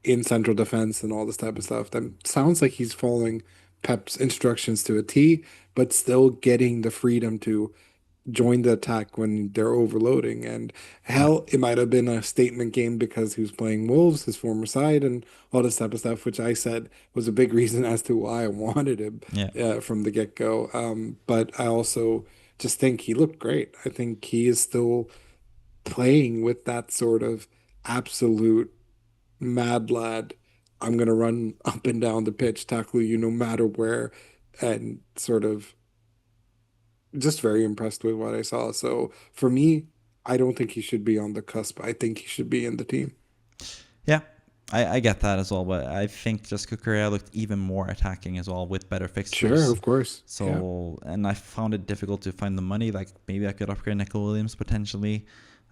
Speaker 2: in central defense and all this type of stuff, then sounds like he's following Pep's instructions to a T, but still getting the freedom to join the attack when they're overloading. And
Speaker 1: Yeah,
Speaker 2: hell, it might have been a statement game because he was playing Wolves, his former side, and all this type of stuff, which I said was a big reason as to why I wanted him
Speaker 1: yeah,
Speaker 2: from the get-go. But I also just think he looked great. I think he is still playing with that sort of absolute mad lad. I'm gonna run up and down the pitch, tackle you no matter where, and sort of just very impressed with what I saw. So for me, I don't think he should be on the cusp. I think he should be in the team.
Speaker 1: yeah. I get that as well, but I think just Cucurella looked even more attacking as well with better
Speaker 2: Sure,
Speaker 1: fixtures.
Speaker 2: of course. Yeah.
Speaker 1: So, and I found it difficult to find the money. Like, maybe I could upgrade Nico Williams potentially,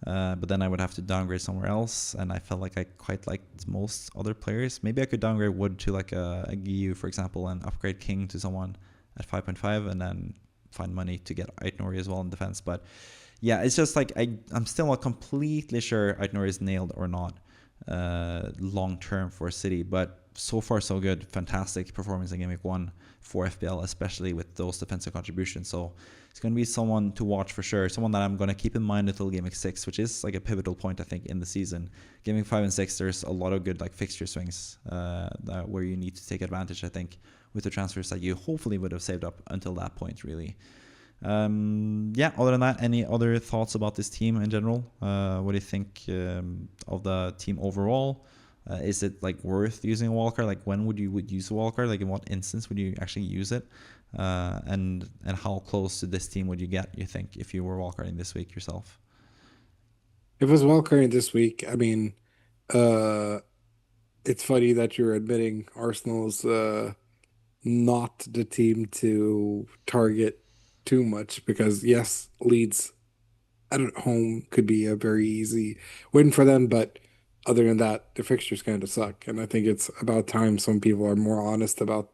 Speaker 1: but then I would have to downgrade somewhere else. And I felt like I quite liked most other players. Maybe I could downgrade Wood to like a GU, for example, and upgrade King to someone at 5.5, and then find money to get Ait-Nouri as well in defense. But yeah, it's just like I'm still not completely sure Ait-Nouri is nailed or not long term for City, but so far so good. Fantastic performance in game week 1 for FPL, especially with those defensive contributions. So it's going to be someone to watch for sure, someone that I'm going to keep in mind until game week 6, which is like a pivotal point I think in the season. Game week 5 and 6, there's a lot of good like fixture swings where you need to take advantage, I think, with the transfers that you hopefully would have saved up until that point, really. Yeah, other than that, any other thoughts about this team in general? What do you think of the team overall? Is it like worth using a wildcard? Like, when would use a wildcard? Like, in what instance would you actually use it? And how close to this team would you get, you think, if you were wildcarding this week yourself?
Speaker 2: If it was Wildcard this week, I mean, uh, it's funny that you're admitting Arsenal's not the team to target too much because yes, Leeds at home could be a very easy win for them, but other than that, the fixtures kind of suck. And I think it's about time some people are more honest about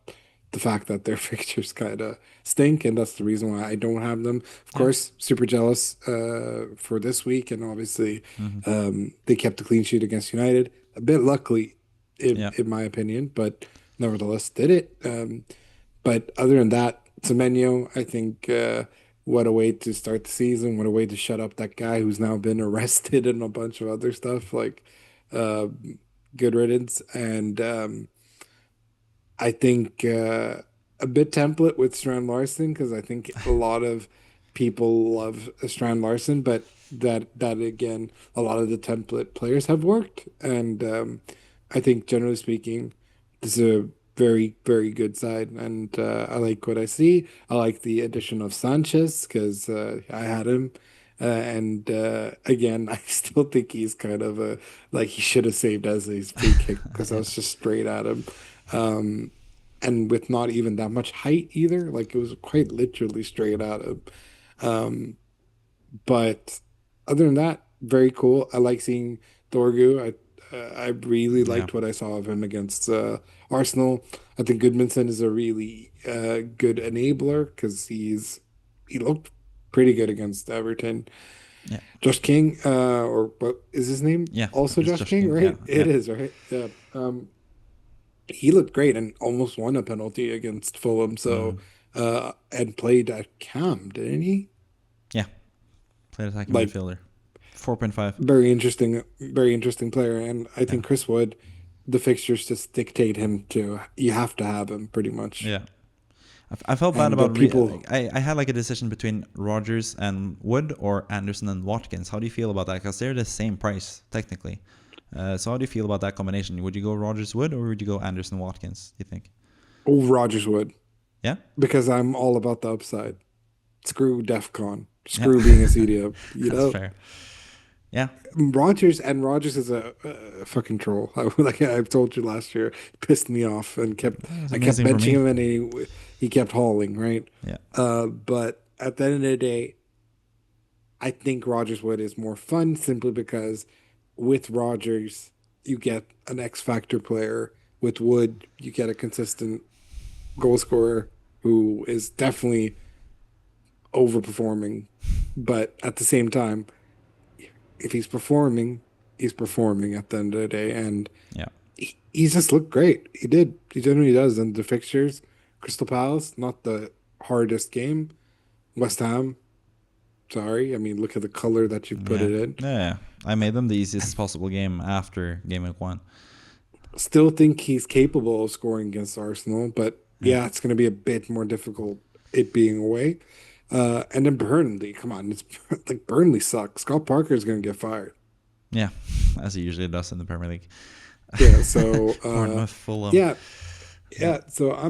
Speaker 2: the fact that their fixtures kind of stink, and that's the reason why I don't have them. Of
Speaker 1: Yeah.
Speaker 2: course, super jealous for this week, and obviously
Speaker 1: Hmm.
Speaker 2: they kept a clean sheet against United. A bit luckily,
Speaker 1: Yeah.
Speaker 2: in my opinion, but nevertheless did it. But other than that, Semenyo, I think what a way to start the season. What a way to shut up that guy who's now been arrested and a bunch of other stuff. Like, uh, good riddance. And I think a bit template with Strand Larson because I think a lot of people love Strand Larson, but that again, a lot of the template players have worked, and I think generally speaking, this is a very good side, and I like what I see. I like the addition of Sanchez because I had him. And again, I still think he's kind of a like he should have saved Esley's free kick because I
Speaker 1: Yeah.
Speaker 2: was just straight at him. Um, and with not even that much height either. Like it was quite literally straight at him. Um, but other than that, very cool. I like seeing Dorgu. I really
Speaker 1: Yeah.
Speaker 2: liked what I saw of him against Arsenal. I think Goodmanson is a really good enabler because he looked pretty good against Everton.
Speaker 1: Yeah.
Speaker 2: Josh King, or what is his name?
Speaker 1: Yeah.
Speaker 2: Also
Speaker 1: It's
Speaker 2: Josh
Speaker 1: Josh
Speaker 2: King,
Speaker 1: King. Yeah.
Speaker 2: right? It
Speaker 1: Yeah.
Speaker 2: is, right? Yeah. He looked great and almost won a penalty against Fulham. So,
Speaker 1: Mm.
Speaker 2: and played at Cam, didn't he?
Speaker 1: Yeah. Played attacking
Speaker 2: Like
Speaker 1: midfielder. 4.5.
Speaker 2: very interesting player. And I
Speaker 1: Yeah.
Speaker 2: think Chris Wood, the fixtures just dictate him to. You have to have him pretty much.
Speaker 1: Yeah. I felt bad
Speaker 2: And
Speaker 1: about
Speaker 2: people,
Speaker 1: I had like a decision between Rogers and Wood or Anderson and Watkins. How do you feel about that? Because they're the same price technically. So how do you feel about that combination? Would you go Rogers Wood or would you go Anderson Watkins? Do you think?
Speaker 2: oh, Rogers Wood,
Speaker 1: Yeah.
Speaker 2: because I'm all about the upside. Screw DEF CON.
Speaker 1: Yeah.
Speaker 2: Screw being a CDM. You
Speaker 1: That's
Speaker 2: know,
Speaker 1: fair. Yeah.
Speaker 2: Rogers is a fucking troll. Like I've told you last year, pissed me off and kept
Speaker 1: That was
Speaker 2: I kept
Speaker 1: amazing for
Speaker 2: benching
Speaker 1: me.
Speaker 2: him and he kept hauling, right?
Speaker 1: Yeah.
Speaker 2: But at the end of the day, I think Rogers Wood is more fun simply because with Rogers you get an X factor player. With Wood, you get a consistent goal scorer who is definitely overperforming, but at the same time, if he's performing at the end of the day, and
Speaker 1: Yeah.
Speaker 2: he just looked great. He did. He generally does. And the fixtures, Crystal Palace, not the hardest game. West Ham, sorry. I mean, look at the color that you put
Speaker 1: Yeah.
Speaker 2: it in.
Speaker 1: Yeah. I made them the easiest possible game after game week 1.
Speaker 2: Still think he's capable of scoring against Arsenal, but
Speaker 1: Yeah.
Speaker 2: yeah, it's going to be a bit more difficult it being away. And then Burnley, come on, it's like Burnley sucks. Scott Parker is going to get fired.
Speaker 1: Yeah. As he usually does in the Premier League.
Speaker 2: Yeah, so
Speaker 1: Bournemouth, Fulham.
Speaker 2: yeah,
Speaker 1: Yeah.
Speaker 2: yeah. So I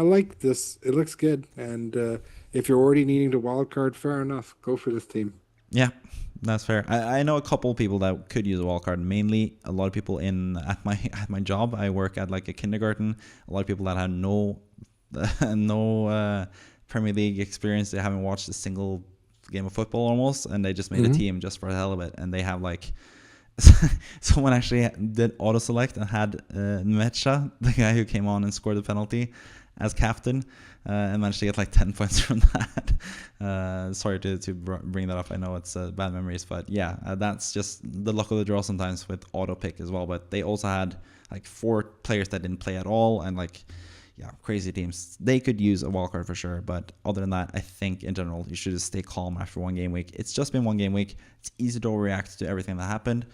Speaker 2: like this. It looks good, and if you're already needing the wild card, fair enough. Go for this team.
Speaker 1: Yeah, that's fair. I know a couple people that could use a wildcard. Mainly, a lot of people in at my at my job. I work at like a kindergarten. A lot of people that have no Premier League experience. They haven't watched a single game of football almost, and they just made a
Speaker 2: Hmm.
Speaker 1: team just for the hell of it. And they have like someone actually did auto select and had Mecha, the guy who came on and scored the penalty, as captain, and managed to get like 10 points from that. Sorry to bring that up. I know it's bad memories, but yeah, that's just the luck of the draw sometimes with auto pick as well. But they also had like 4 players that didn't play at all, and like, yeah, crazy teams. They could use a wildcard for sure, but other than that, I think in general you should just stay calm after one game week. It's just been one game week. It's easy to overreact to everything that happened,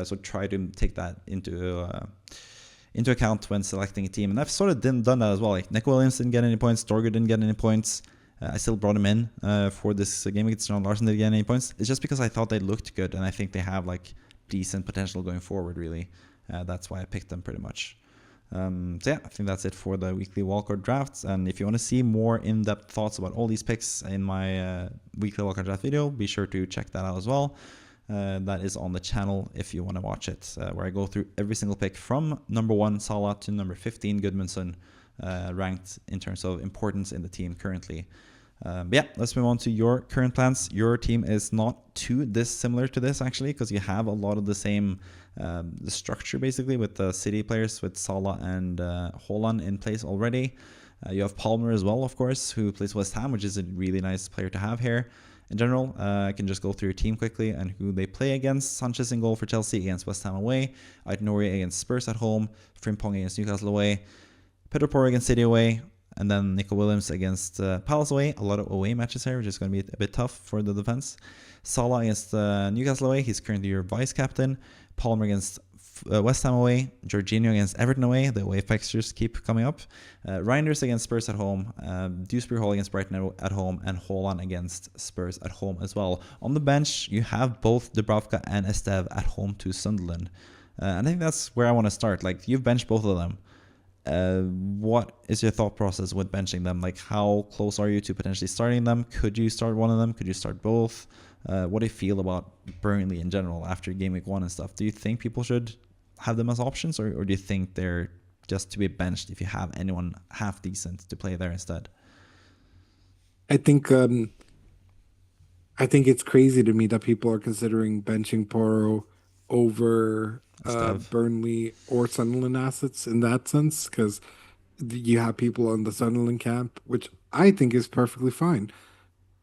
Speaker 1: so try to take that into account when selecting a team. And I've sort of done that as well. Like Nick Williams didn't get any points, Dorger didn't get any points. I still brought him in for this game week. John Larson didn't get any points. It's just because I thought they looked good, and I think they have like decent potential going forward. Really, that's why I picked them pretty much. So yeah, I think that's it for the weekly wildcard drafts. And if you want to see more in-depth thoughts about all these picks in my weekly wildcard draft video, be sure to check that out as well. That is on the channel if you want to watch it, where I go through every single pick from number 1 Salah to number 15 Goodmanson, ranked in terms of importance in the team currently. But yeah, let's move on to your current plans. Your team is not too dissimilar to this actually, because you have a lot of the same the structure basically with the City players with Salah and Haaland in place already. You have Palmer as well, of course, who plays West Ham, which is a really nice player to have here. In general, I can just go through your team quickly and who they play against. Sanchez in goal for Chelsea against West Ham away. Ait-Nouri against Spurs at home. Frimpong against Newcastle away. Pedro Porro against City away. And then Nico Williams against Palace away. A lot of away matches here, which is going to be a bit tough for the defense. Salah against Newcastle away. He's currently your vice captain. Palmer against West Ham away. Jorginho against Everton away. The away fixtures keep coming up. Reijnders against Spurs at home. Dewsbury Hall against Brighton at home. And Haaland against Spurs at home as well. On the bench, you have both Dubravka and Esteve at home to Sunderland. And I think that's where I want to start. Like, you've benched both of them. What is your thought process with benching them? Like, how close are you to potentially starting them? Could you start one of them? Could you start both? What do you feel about Burnley in general after game week 1 and stuff? Do you think people should have them as options, or do you think they're just to be benched if you have anyone half decent to play there instead?
Speaker 2: I think it's crazy to me that people are considering benching Porro over Burnley or Sunderland assets in that sense, because you have people on the Sunderland camp, which I think is perfectly fine.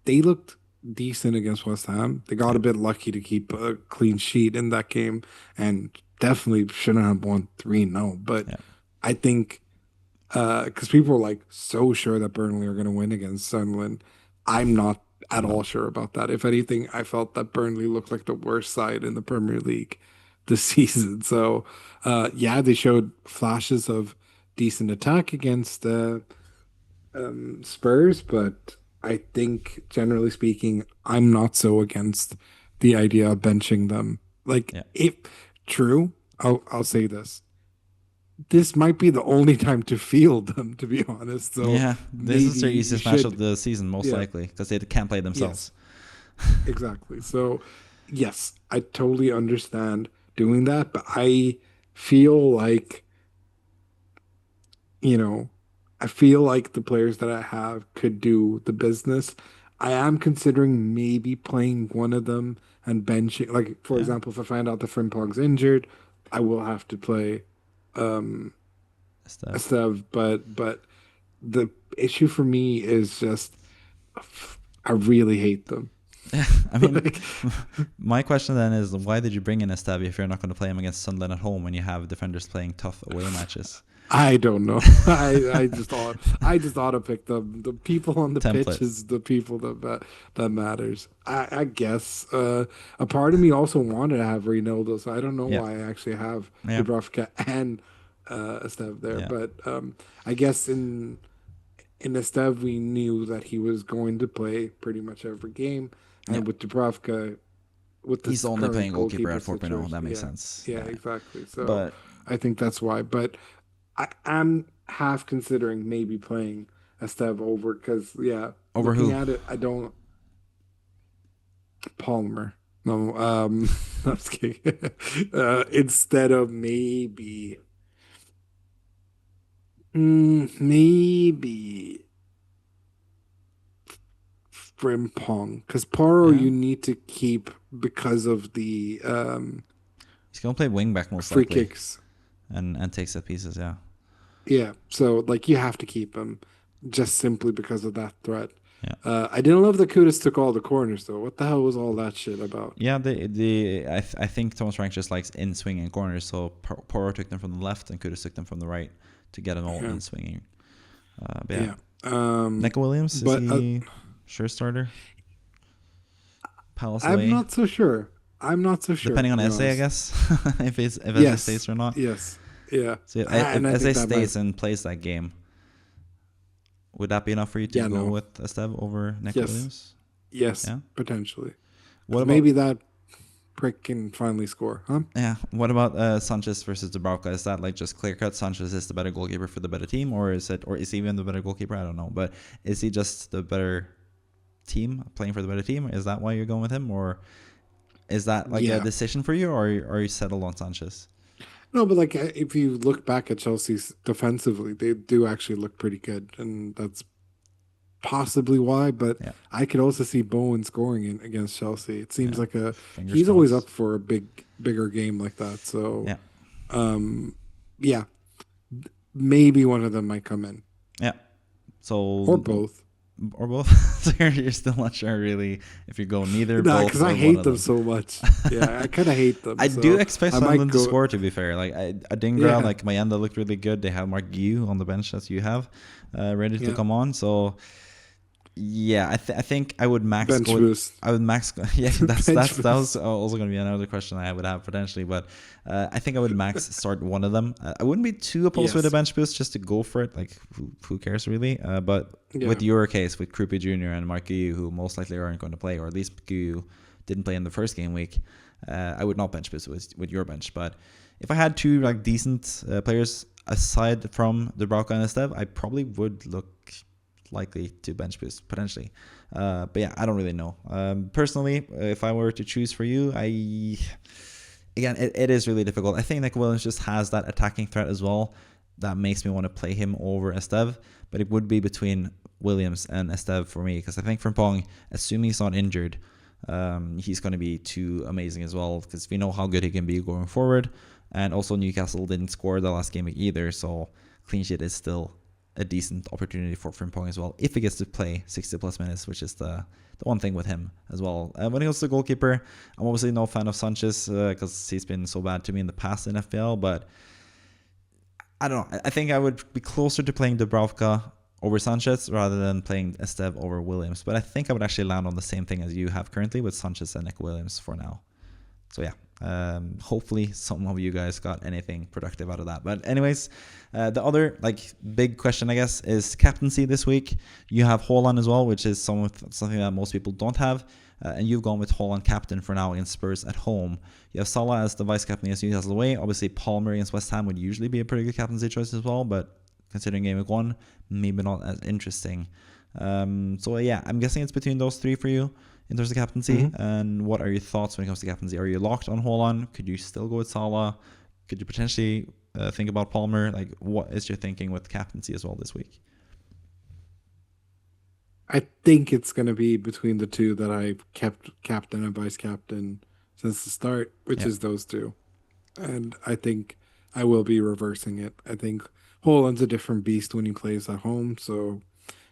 Speaker 2: They looked decent against West Ham. They got a bit lucky to keep a clean sheet in that game, and definitely shouldn't have won 3-0. But I think because people are like so sure that Burnley are going to win against Sunderland, I'm not at all sure about that. If anything, I felt that Burnley looked like the worst side in the Premier League this season. So they showed flashes of decent attack against Spurs, but I think generally speaking, I'm not so against the idea of benching them. Like, if true, I'll say this. This might be the only time to field them, to be honest. So
Speaker 1: this is their easiest match of the season, most likely, because they can't play themselves.
Speaker 2: Yes. Exactly. So, yes, I totally understand doing that, but I feel like, I feel like the players that I have could do the business. I am considering maybe playing one of them and benching. Like, for example, if I find out the Frimpong's injured, I will have to play Esteve. But the issue for me is just I really hate them.
Speaker 1: I mean, my question then is, why did you bring in Esteve if you're not going to play him against Sunderland at home when you have defenders playing tough away matches?
Speaker 2: I don't know. I just ought to pick them. The people on the pitch is the people that matters. I guess a part of me also wanted to have Reynolds, so I don't know why I actually have Dubravka and Esteve there. But I guess in Esteve we knew that he was going to play pretty much every game, and with Dubravka,
Speaker 1: he's only playing goalkeeper at 4.0. That makes sense.
Speaker 2: Yeah, exactly. So I think that's why. But I'm half considering maybe playing Esteve over, because
Speaker 1: over
Speaker 2: looking
Speaker 1: who?
Speaker 2: at it, I don't. Palmer. No, I'm just kidding. Instead of maybe Frimpong, because Porro you need to keep because of the
Speaker 1: he's gonna play wing back most
Speaker 2: free
Speaker 1: likely.
Speaker 2: Kicks
Speaker 1: and take set pieces.
Speaker 2: Yeah, so like you have to keep him just simply because of that threat.
Speaker 1: I
Speaker 2: didn't love that Kudus took all the corners though. What the hell was all that shit about?
Speaker 1: I think Thomas Frank just likes in swinging corners, so Porro took them from the left and Kudus took them from the right to get them all in swinging. Nico Williams, is he sure starter? Palace away?
Speaker 2: I'm not so sure.
Speaker 1: Depending on Essay, I guess, if Essay stays or not.
Speaker 2: Yes. Yeah.
Speaker 1: So if Essay stays and plays that game, would that be enough for you to go with Esteve over Nico Williams?
Speaker 2: Yes, potentially.
Speaker 1: Maybe
Speaker 2: that prick can finally score, huh?
Speaker 1: Yeah. What about Sanchez versus Dubravka? Is that like just clear cut? Sanchez is the better goalkeeper for the better team, or is he even the better goalkeeper? I don't know. But is he just the better team playing for the better team? Is that why you're going with him, or is that like a decision for you, or are you settled on Sanchez?
Speaker 2: No, but like if you look back at Chelsea's defensively, they do actually look pretty good, and that's possibly why. But I could also see Bowen scoring against Chelsea. It seems like he's always up for a bigger game like that. So
Speaker 1: yeah,
Speaker 2: maybe one of them might come in.
Speaker 1: Yeah.
Speaker 2: or
Speaker 1: So
Speaker 2: both.
Speaker 1: or both. So you're still not sure really if you go neither,
Speaker 2: Nah,
Speaker 1: both,
Speaker 2: because I
Speaker 1: or one
Speaker 2: hate
Speaker 1: of
Speaker 2: them
Speaker 1: them.
Speaker 2: so much. Yeah, I kind of hate them.
Speaker 1: I do
Speaker 2: So
Speaker 1: expect
Speaker 2: I
Speaker 1: some of
Speaker 2: might
Speaker 1: them to
Speaker 2: go.
Speaker 1: score. To be fair, like Adingra,
Speaker 2: Yeah,
Speaker 1: like Mayenda looked really good. They have Mark Gu on the bench as you have, ready to
Speaker 2: yeah.
Speaker 1: come on. So yeah, I think I would max go
Speaker 2: Bench
Speaker 1: with.
Speaker 2: boost.
Speaker 1: I would max. Yeah,
Speaker 2: Bench
Speaker 1: that was
Speaker 2: boost.
Speaker 1: also going to be another question I would have potentially, but I think I would max start one of them. I wouldn't be too opposed with a
Speaker 2: Yes.
Speaker 1: bench boost just to go for it. Like who cares really? But
Speaker 2: Yeah.
Speaker 1: with your case with Krupi Jr. and Mark Gu, who most likely aren't going to play, or at least Gu didn't play in the first game week, I would not bench boost with your bench. But if I had two like decent players aside from Dubravka and Esteve, I probably would look likely to bench boost potentially. But yeah, I don't really know. Personally, if I were to choose for you, again, it is really difficult. I think Nick Williams just has that attacking threat as well that makes me want to play him over Esteve. But it would be between Williams and Esteve for me because I think Frimpong, assuming he's not injured, he's going to be too amazing as well because we know how good he can be going forward. And also Newcastle didn't score the last game either, so clean sheet is still a decent opportunity for Frimpong as well if he gets to play 60 plus minutes, which is the one thing with him as well. When it comes to goalkeeper, I'm obviously no fan of Sanchez because he's been so bad to me in the past in FPL, but I don't know. I think I would be closer to playing Dubravka over Sanchez rather than playing Esteve over Williams, but I think I would actually land on the same thing as you have currently with Sanchez and Nick Williams for now. So yeah, hopefully some of you guys got anything productive out of that. But anyways, the other like big question I guess is captaincy this week. You have Haaland as well, which is something that most people don't have. And you've gone with Haaland captain for now against Spurs at home. You have Salah as the vice captain against Newcastle away. Obviously, Palmer against West Ham would usually be a pretty good captaincy choice as well, but considering game week 1, maybe not as interesting. So yeah, I'm guessing it's between those three for you in terms of captaincy.
Speaker 2: Mm-hmm.
Speaker 1: And what are your thoughts when it comes to captaincy? Are you locked on Haaland? Could you still go with Salah? Could you potentially think about Palmer? Like, what is your thinking with captaincy as well this week?
Speaker 2: I think it's going to be between the two that I kept captain and vice captain since the start, which
Speaker 1: Yeah,
Speaker 2: is those two. And I think I will be reversing it. I think Holland's a different beast when he plays at home. So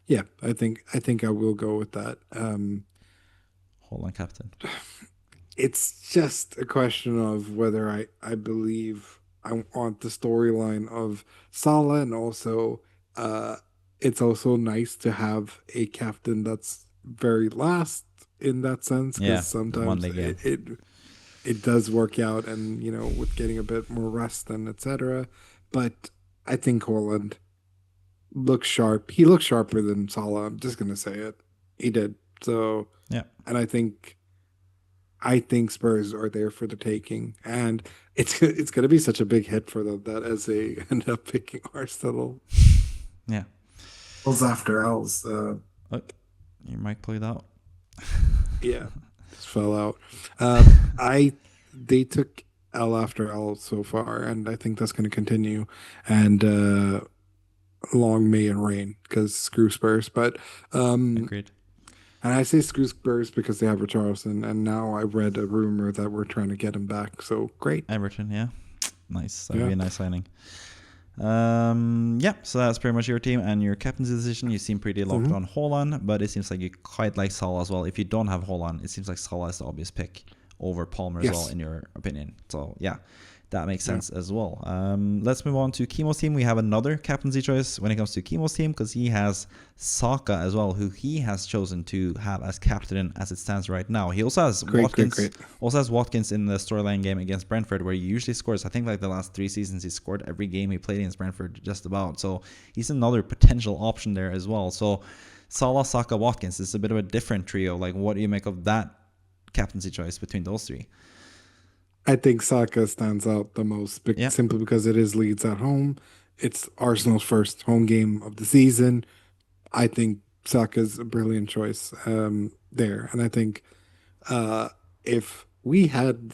Speaker 2: yeah, I think I will go with that.
Speaker 1: Haaland captain.
Speaker 2: It's just a question of whether I believe I want the storyline of Salah, and also uh it's also nice to have a captain that's very last in that sense,
Speaker 1: Yeah,
Speaker 2: because
Speaker 1: the
Speaker 2: sometimes
Speaker 1: Monday game.
Speaker 2: it does work out, and with getting a bit more rest and etc. But I think Holland looks sharp. He looks sharper than Salah. I'm just gonna say it. He did. So,
Speaker 1: Yeah.
Speaker 2: and I think Spurs are there for the taking, and it's going to be such a big hit for them that as they end up picking Arsenal.
Speaker 1: Yeah.
Speaker 2: L's after L's.
Speaker 1: Oh, your mic played out.
Speaker 2: Yeah, just fell out. I They took L after L so far, and I think that's going to continue. And long may it rain, because screw Spurs. But
Speaker 1: Agreed.
Speaker 2: and I say screw Spurs because they have Richarlison, and now I read a rumor that we're trying to get him back. So great.
Speaker 1: Everton, yeah. Nice. That would
Speaker 2: Yeah.
Speaker 1: be a nice signing. Yeah, so that's pretty much your team and your captaincy decision. You seem pretty locked
Speaker 2: Hmm.
Speaker 1: on Haaland, but it seems like you quite like Salah as well. If you don't have Haaland, it seems like Salah is the obvious pick over Palmer as well,
Speaker 2: Yes.
Speaker 1: in your opinion. So yeah, that makes
Speaker 2: Yeah.
Speaker 1: sense as well. Let's move on to Kimo's team. We have another captaincy choice when it comes to Kimo's team because he has Saka as well, who he has chosen to have as captain as it stands right now. He also has
Speaker 2: Great, great,
Speaker 1: Watkins.
Speaker 2: great.
Speaker 1: Also has Watkins in the storyline game against Brentford, where he usually scores. I think like the last 3 seasons, he scored every game he played against Brentford, just about. So he's another potential option there as well. So Salah, Saka, Watkins is a bit of a different trio. Like, what do you make of that captaincy choice between those three?
Speaker 2: I think Saka stands out the most,
Speaker 1: Yeah,
Speaker 2: simply because it is Leeds at home. It's Arsenal's first home game of the season. I think Saka's a brilliant choice there. And I think uh, if we had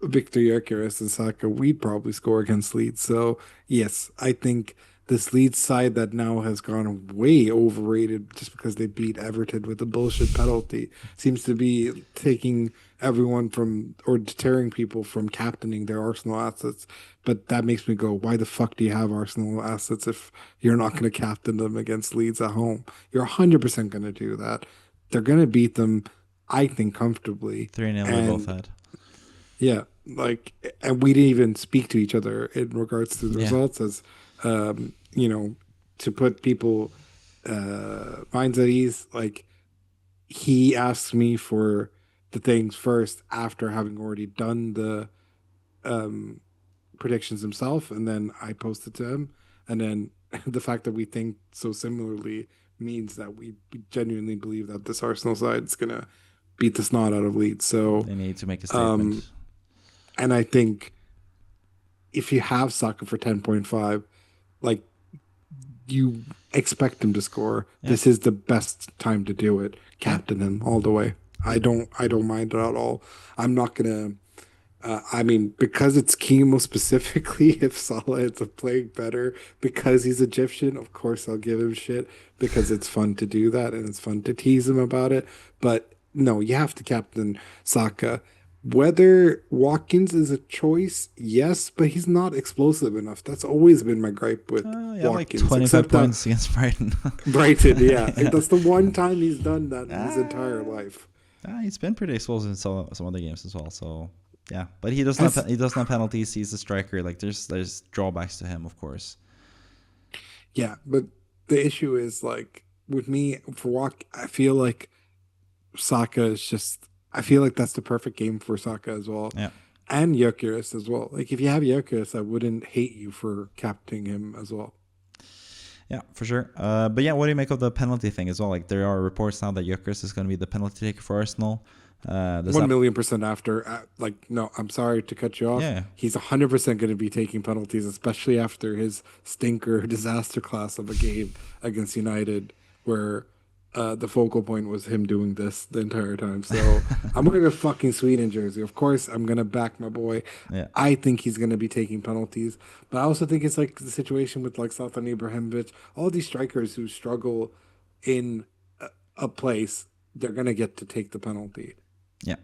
Speaker 2: Victor Gyökeres and Saka, we'd probably score against Leeds. So, yes, I think this Leeds side that now has gone way overrated just because they beat Everton with a bullshit penalty seems to be taking everyone from or deterring people from captaining their Arsenal assets. But that makes me go, why the fuck do you have Arsenal assets if you're not going to captain them against Leeds at home? You're 100% going to do that. They're going to beat them, I think, comfortably.
Speaker 1: 3-0 they both
Speaker 2: And
Speaker 1: had.
Speaker 2: yeah, like, and we didn't even speak to each other in regards to the
Speaker 1: Yeah.
Speaker 2: results as, to put people minds at ease. Like, he asked me for the things first after having already done the um, predictions himself, and then I posted to him. And then the fact that we think so similarly means that we genuinely believe that this Arsenal side is gonna beat the snot out of Leeds. So,
Speaker 1: They need to make a
Speaker 2: um,
Speaker 1: statement.
Speaker 2: and I think if you have Saka for 10.5, like, you expect him to score.
Speaker 1: Yeah.
Speaker 2: This is the best time to do it. Captain him all the way. I don't mind it at all. I'm not gonna I mean, because it's Kimo specifically, if Salah ends up playing better because he's Egyptian, of course I'll give him shit because it's fun to do that and it's fun to tease him about it. But no, you have to captain Saka. Whether Watkins is a choice, yes, but he's not explosive enough. That's always been my gripe with
Speaker 1: Yeah, like
Speaker 2: Watkins,
Speaker 1: 25
Speaker 2: except that
Speaker 1: points against Brighton.
Speaker 2: Brighton, yeah.
Speaker 1: Yeah.
Speaker 2: That's the one time he's done that in his entire
Speaker 1: Ah,
Speaker 2: life.
Speaker 1: he's been pretty explosive in some other games as well. So yeah, but he doesn't have
Speaker 2: As
Speaker 1: he doesn't have penalties. He's a striker. Like there's drawbacks to him, of course.
Speaker 2: Yeah, but the issue is like with me for walk, I feel like Saka is just. I feel like that's the perfect game for Saka as well,
Speaker 1: Yeah,
Speaker 2: and Gyökeres as well. Like if you have Gyökeres, I wouldn't hate you for captaining him as well.
Speaker 1: yeah, for sure. But yeah, what do you make of the penalty thing as well? Like there are reports now that Gyökeres is going to be the penalty taker for Arsenal. Does
Speaker 2: One
Speaker 1: that?
Speaker 2: million percent after. Like no, I'm sorry to cut you off.
Speaker 1: Yeah,
Speaker 2: He's 100% going to be taking penalties, especially after his stinker disaster class of a game against United, where the focal point was him doing this the entire time. So I'm wearing a fucking Sweden jersey. Of course, I'm gonna back my boy.
Speaker 1: yeah,
Speaker 2: I think he's gonna be taking penalties, but I also think it's like the situation with like Zlatan Ibrahimovic, all these strikers who struggle in a place, they're gonna get to take the penalty.
Speaker 1: yeah.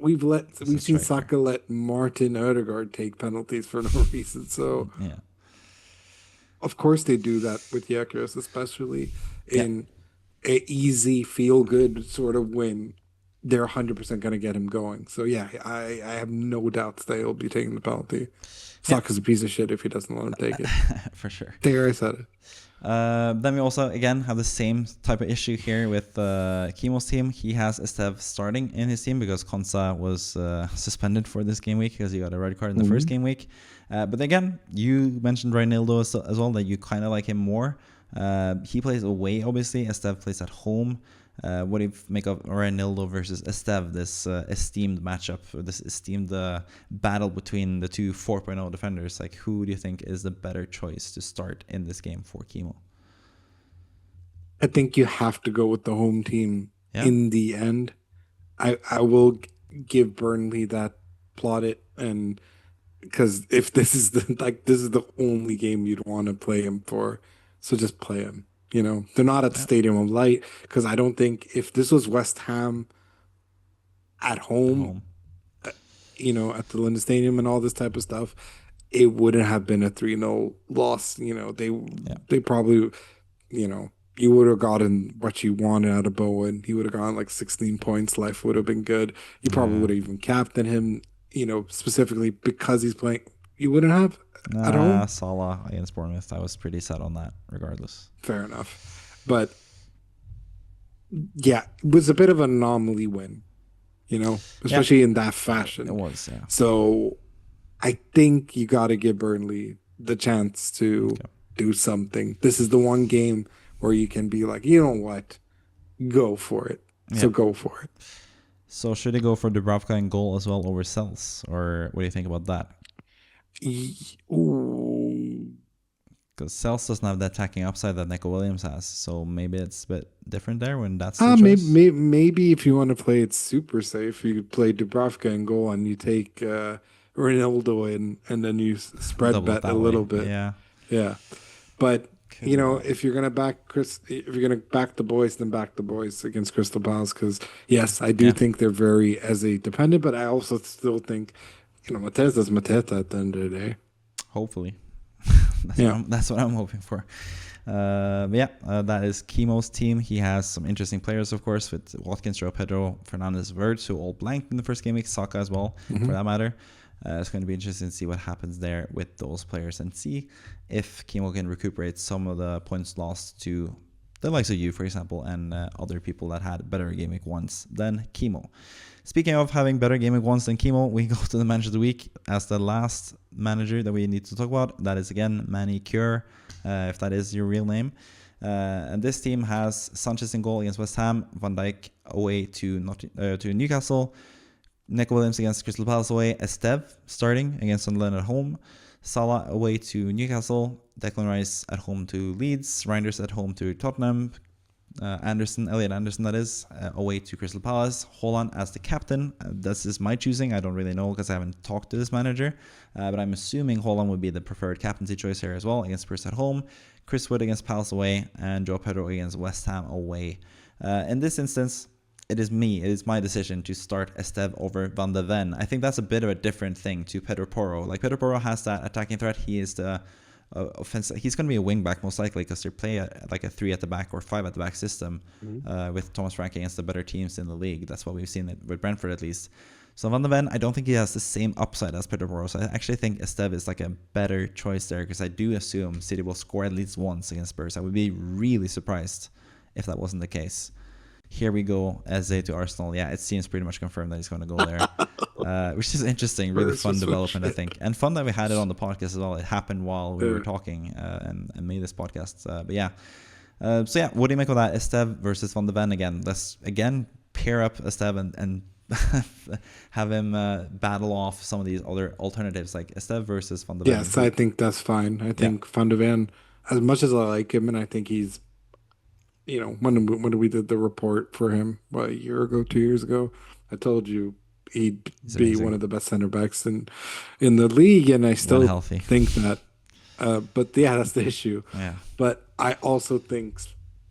Speaker 1: It's a
Speaker 2: We've seen
Speaker 1: striker.
Speaker 2: Saka let Martin Odegaard take penalties for no reason. So
Speaker 1: Yeah,
Speaker 2: of course they do that with Gyökeres, especially
Speaker 1: yeah,
Speaker 2: in a easy feel good sort of win. They're 100% going to get him going. So yeah, I have no doubts that he'll be taking the penalty.
Speaker 1: yeah.
Speaker 2: Saka's a piece of shit if he doesn't let him take it.
Speaker 1: For sure.
Speaker 2: There, I said it.
Speaker 1: Then we also again have the same type of issue here with Kimo's team. He has Esteve starting in his team because Konsa was suspended for this game week because he got a red card in the first game week. But again, you mentioned Reynaldo as well, that you kind of like him more. He plays away, obviously. Esteve plays at home. What do you make of Reynaldo versus Esteve, this esteemed matchup, or this esteemed battle between the two 4.0 defenders? Like, who do you think is the better choice to start in this game for Kimo?
Speaker 2: I think you have to go with the home team
Speaker 1: Yeah,
Speaker 2: in the end. I will give Burnley that plaudit, and because if this is the like this is the only game you'd want to play him for, so just play him. They're not at the
Speaker 1: yeah,
Speaker 2: Stadium of Light because I don't think if this was West Ham at
Speaker 1: at
Speaker 2: home,
Speaker 1: home.
Speaker 2: at the London Stadium and all this type of stuff, it wouldn't have been a 3-0 loss.
Speaker 1: Yeah,
Speaker 2: They probably, you know, you would have gotten what you wanted out of Bowen. He would have gotten like 16 points. Life would have been good. You probably
Speaker 1: yeah.
Speaker 2: would have even captained him, specifically because he's playing. You wouldn't have at
Speaker 1: Nah,
Speaker 2: home.
Speaker 1: Salah against Bournemouth. I was pretty set on that, regardless.
Speaker 2: Fair enough. But yeah, it was a bit of an anomaly win,
Speaker 1: Yeah,
Speaker 2: especially in that
Speaker 1: it
Speaker 2: fashion.
Speaker 1: was. Yeah.
Speaker 2: So I think you got to give Burnley the chance to
Speaker 1: Okay.
Speaker 2: do something. This is the one game where you can be like, you know what? Go for it.
Speaker 1: Yeah.
Speaker 2: So go for it.
Speaker 1: So should he go for Dubravka in goal as well over Cells, or what do you think about that?
Speaker 2: Ooh.
Speaker 1: Because Cells doesn't have the attacking upside that Nico Williams has, so maybe it's a bit different there when that's the choice.
Speaker 2: Maybe if you want to play it super safe, you could play Dubravka in goal and you take Ronaldo in, and then you spread
Speaker 1: Double it
Speaker 2: bet a
Speaker 1: that way.
Speaker 2: little bit.
Speaker 1: Yeah.
Speaker 2: Yeah. But you know, if you're gonna back if you're gonna back the boys, then back the boys against Crystal Palace. Because yes, I do
Speaker 1: Yeah,
Speaker 2: think they're very Eze dependent, but I also still think, you know, Mateta's Mateta at the end of the day.
Speaker 1: hopefully.
Speaker 2: Yeah.
Speaker 1: That's what I'm hoping for. But yeah, that is Kimo's team. He has some interesting players, of course, with Watkins, Joe Pedro, Fernandez, Wirtz, who all blanked in the first game week, Saka as well, for that matter. It's going to be interesting to see what happens there with those players and see if Kimo can recuperate some of the points lost to the likes of you, for example, and other people that had better game week ones than Kimo. Speaking of having better game week ones than Kimo, we go to the manager of the week as the last manager that we need to talk about. That is again Manny Cure, if that is your real name. And this team has Sanchez in goal against West Ham, Van Dijk away to Newcastle, Neco Williams against Crystal Palace away, Esteve starting against Sunderland at home, Salah away to Newcastle, Declan Rice at home to Leeds, Reijnders at home to Tottenham, Elliot Anderson, that is, away to Crystal Palace, Haaland as the captain. This is my choosing. I don't really know because I haven't talked to this manager, but I'm assuming Haaland would be the preferred captaincy choice here as well against Spurs at home, Chris Wood against Palace away, and Joe Pedro against West Ham away. In this instance, it is my decision to start Esteve over Van de Ven. I think that's a bit of a different thing to Pedro Porro. Like, Pedro Porro has that attacking threat. He is the offensive. He's going to be a wing back most likely because they play like a 3 at the back or 5 at the back system with Thomas Frank against the better teams in the league. That's what we've seen with Brentford at least. So Van de Ven, I don't think he has the same upside as Pedro Porro. So I actually think Esteve is like a better choice there because I do assume City will score at least once against Spurs. I would be really surprised if that wasn't the case. Here we go, Eze to Arsenal. Yeah, it seems pretty much confirmed that he's going to go there, which is interesting. Really fun development, I think. And fun that we had it on the podcast as well. It happened while we were talking and made this podcast. But yeah. So yeah, what do you make of that? Esteve versus Van de Ven again. Let's, again, pair up Esteve and have him battle off some of these other alternatives, like Esteve versus Van de Ven.
Speaker 2: Yes, I think that's fine. I think Van de Ven, as much as I like him, and I think he's, you know, when we did the report for him, what, a year ago, 2 years ago, I told you he'd be one of the best center backs in the league, and I still think that. But yeah, that's the issue.
Speaker 1: Yeah.
Speaker 2: But I also think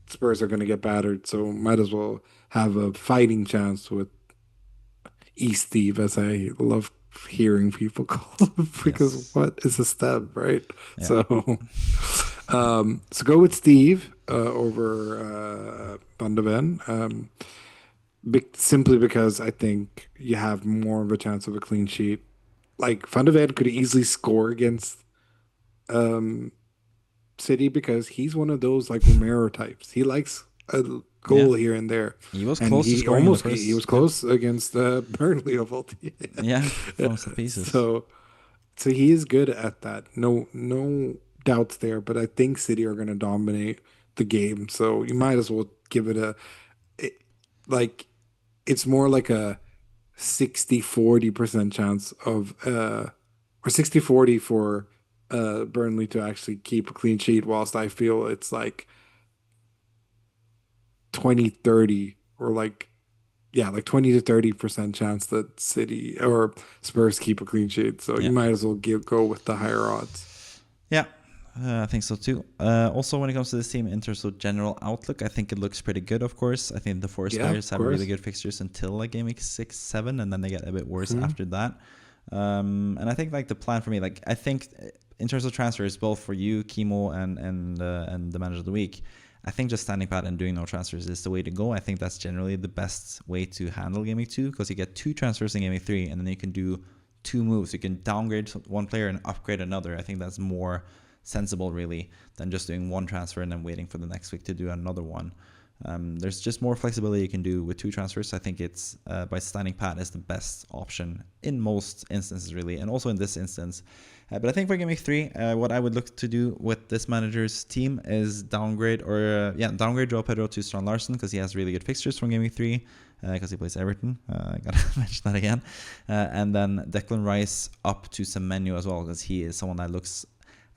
Speaker 2: Spurs are going to get battered, so might as well have a fighting chance with Esteve, as I love hearing people call him, because what is a step, right? Yeah. So go with Steve over Van de Ven, simply because I think you have more of a chance of a clean sheet. Like, Van de Ven could easily score against City because he's one of those like Romero types. He likes a goal here and there.
Speaker 1: He was close to scoring
Speaker 2: he was close against Burnley of all teams.
Speaker 1: Yeah, from some pieces.
Speaker 2: So he is good at that. No doubts there. But I think City are going to dominate the game. So you might as well give it it's more like a 60-40% chance of or 60-40 for Burnley to actually keep a clean sheet, whilst I feel it's like 20-30 or like 20 to 30% chance that City or Spurs keep a clean sheet. So you might as well go with the higher odds.
Speaker 1: Yeah, I think so too. Also, when it comes to this team, in terms of general outlook, I think it looks pretty good, of course. I think the Forest players have really good fixtures until like game week 6-7, and then they get a bit worse after that. And I think like the plan for me, like I think in terms of transfers, both for you, Kimo, and the manager of the week, I think just standing pat and doing no transfers is the way to go. I think that's generally the best way to handle Game Week 2 because you get 2 transfers in Game Week 3 and then you can do 2 moves. You can downgrade one player and upgrade another. I think that's more sensible really than just doing 1 transfer and then waiting for the next week to do another one. There's just more flexibility you can do with 2 transfers. I think it's by standing pat is the best option in most instances really, and also in this instance. But I think for Game Week 3, what I would look to do with this manager's team is downgrade Joao Pedro to Strand Larsen because he has really good fixtures from Game Week 3 because he plays Everton. I gotta mention that again. And then Declan Rice up to Semenyo as well because he is someone that looks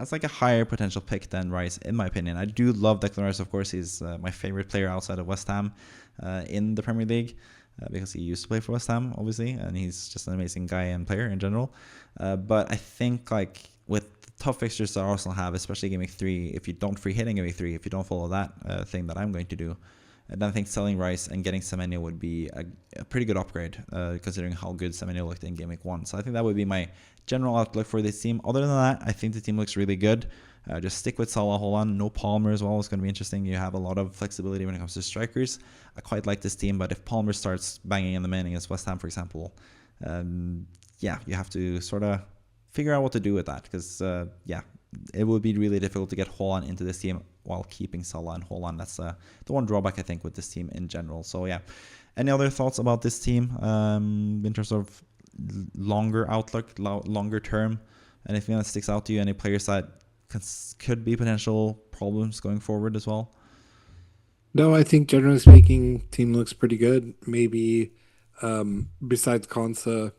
Speaker 1: as like a higher potential pick than Rice, in my opinion. I do love Declan Rice, of course. He's my favorite player outside of West Ham in the Premier League. Because he used to play for West Ham, obviously, and he's just an amazing guy and player in general. But I think like with tough fixtures that Arsenal have, especially game week 3, if you don't free hit in game week 3, if you don't follow that thing that I'm going to do, and then I think selling Rice and getting Semenyo would be a pretty good upgrade, considering how good Semenyo looked in game week 1. So I think that would be my general outlook for this team. Other than that, I think the team looks really good. Just stick with Salah, Haaland, no Palmer as well. It's going to be interesting. You have a lot of flexibility when it comes to strikers. I quite like this team, but if Palmer starts banging in the main against West Ham, for example, yeah, you have to sort of figure out what to do with that, because yeah, it would be really difficult to get Haaland into this team while keeping Salah and Haaland. That's the one drawback I think with this team in general. So yeah, any other thoughts about this team in terms of longer outlook, longer term? Anything that sticks out to you? Any players that could be potential problems going forward as well?
Speaker 2: No, I think generally speaking, team looks pretty good. Maybe besides Konsa,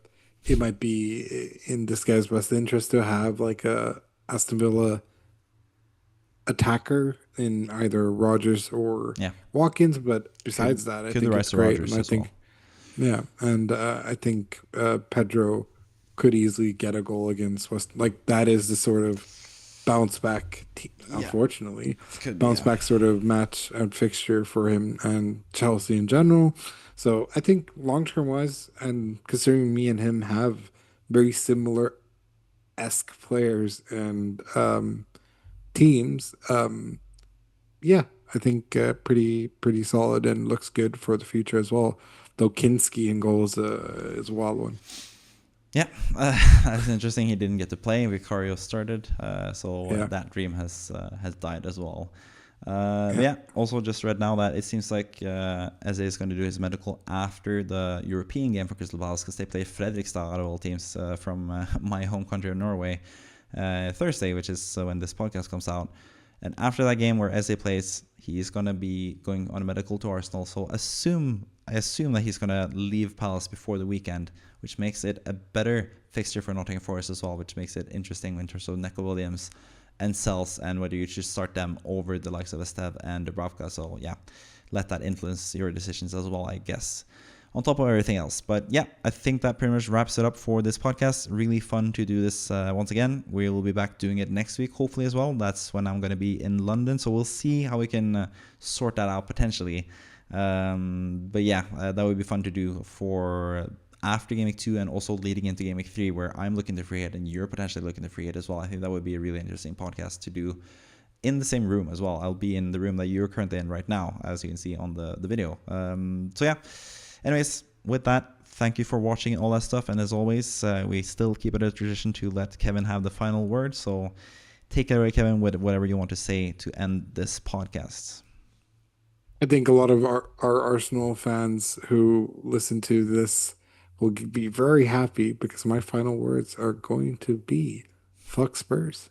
Speaker 2: it might be in this guy's best interest to have like a Aston Villa attacker in either Rogers or
Speaker 1: Yeah,
Speaker 2: Watkins. But
Speaker 1: could
Speaker 2: besides that, I
Speaker 1: could the
Speaker 2: think it's
Speaker 1: rise to
Speaker 2: great, and
Speaker 1: Rogers
Speaker 2: I
Speaker 1: as well.
Speaker 2: think yeah, and I think Pedro could easily get a goal against West. Like that is the sort of bounce back,
Speaker 1: Yeah,
Speaker 2: unfortunately,
Speaker 1: could be.
Speaker 2: bounce
Speaker 1: Yeah.
Speaker 2: back sort of match and fixture for him and Chelsea in general. So I think long term wise, and considering me and him have very similar esque players and teams, yeah, I think pretty solid and looks good for the future as well. Though Kinski in goals is a wild one.
Speaker 1: Yeah, that's interesting. He didn't get to play. Vicario started, so
Speaker 2: Yeah,
Speaker 1: that dream has died as well. But
Speaker 2: yeah.
Speaker 1: yeah, also just read now that it seems like Eze is going to do his medical after the European game for Crystal Palace, because they play Fredrikstad out of all teams from my home country of Norway Thursday, which is when this podcast comes out. And after that game where Eze plays, he's going to be going on a medical to Arsenal. So I assume that he's going to leave Palace before the weekend, which makes it a better fixture for Nottingham Forest as well, which makes it interesting in terms of Neco Williams and Sells, and whether you should start them over the likes of Esteve and Dubravka. So yeah, let that influence your decisions as well, I guess, on top of everything else. But yeah, I think that pretty much wraps it up for this podcast. Really fun to do this once again. We will be back doing it next week, hopefully, as well. That's when I'm going to be in London. So we'll see how we can sort that out potentially. But yeah, that would be fun to do for after Game Week 2 and also leading into Game Week 3, where I'm looking to free hit and you're potentially looking to free hit as well. I think that would be a really interesting podcast to do in the same room as well. I'll be in the room that you're currently in right now, as you can see on the video. So yeah, anyways, with that, thank you for watching all that stuff. And as always, we still keep it a tradition to let Kevin have the final word. So take it away, Kevin, with whatever you want to say to end this podcast.
Speaker 2: I think a lot of our Arsenal fans who listen to this will be very happy because my final words are going to be fuck Spurs.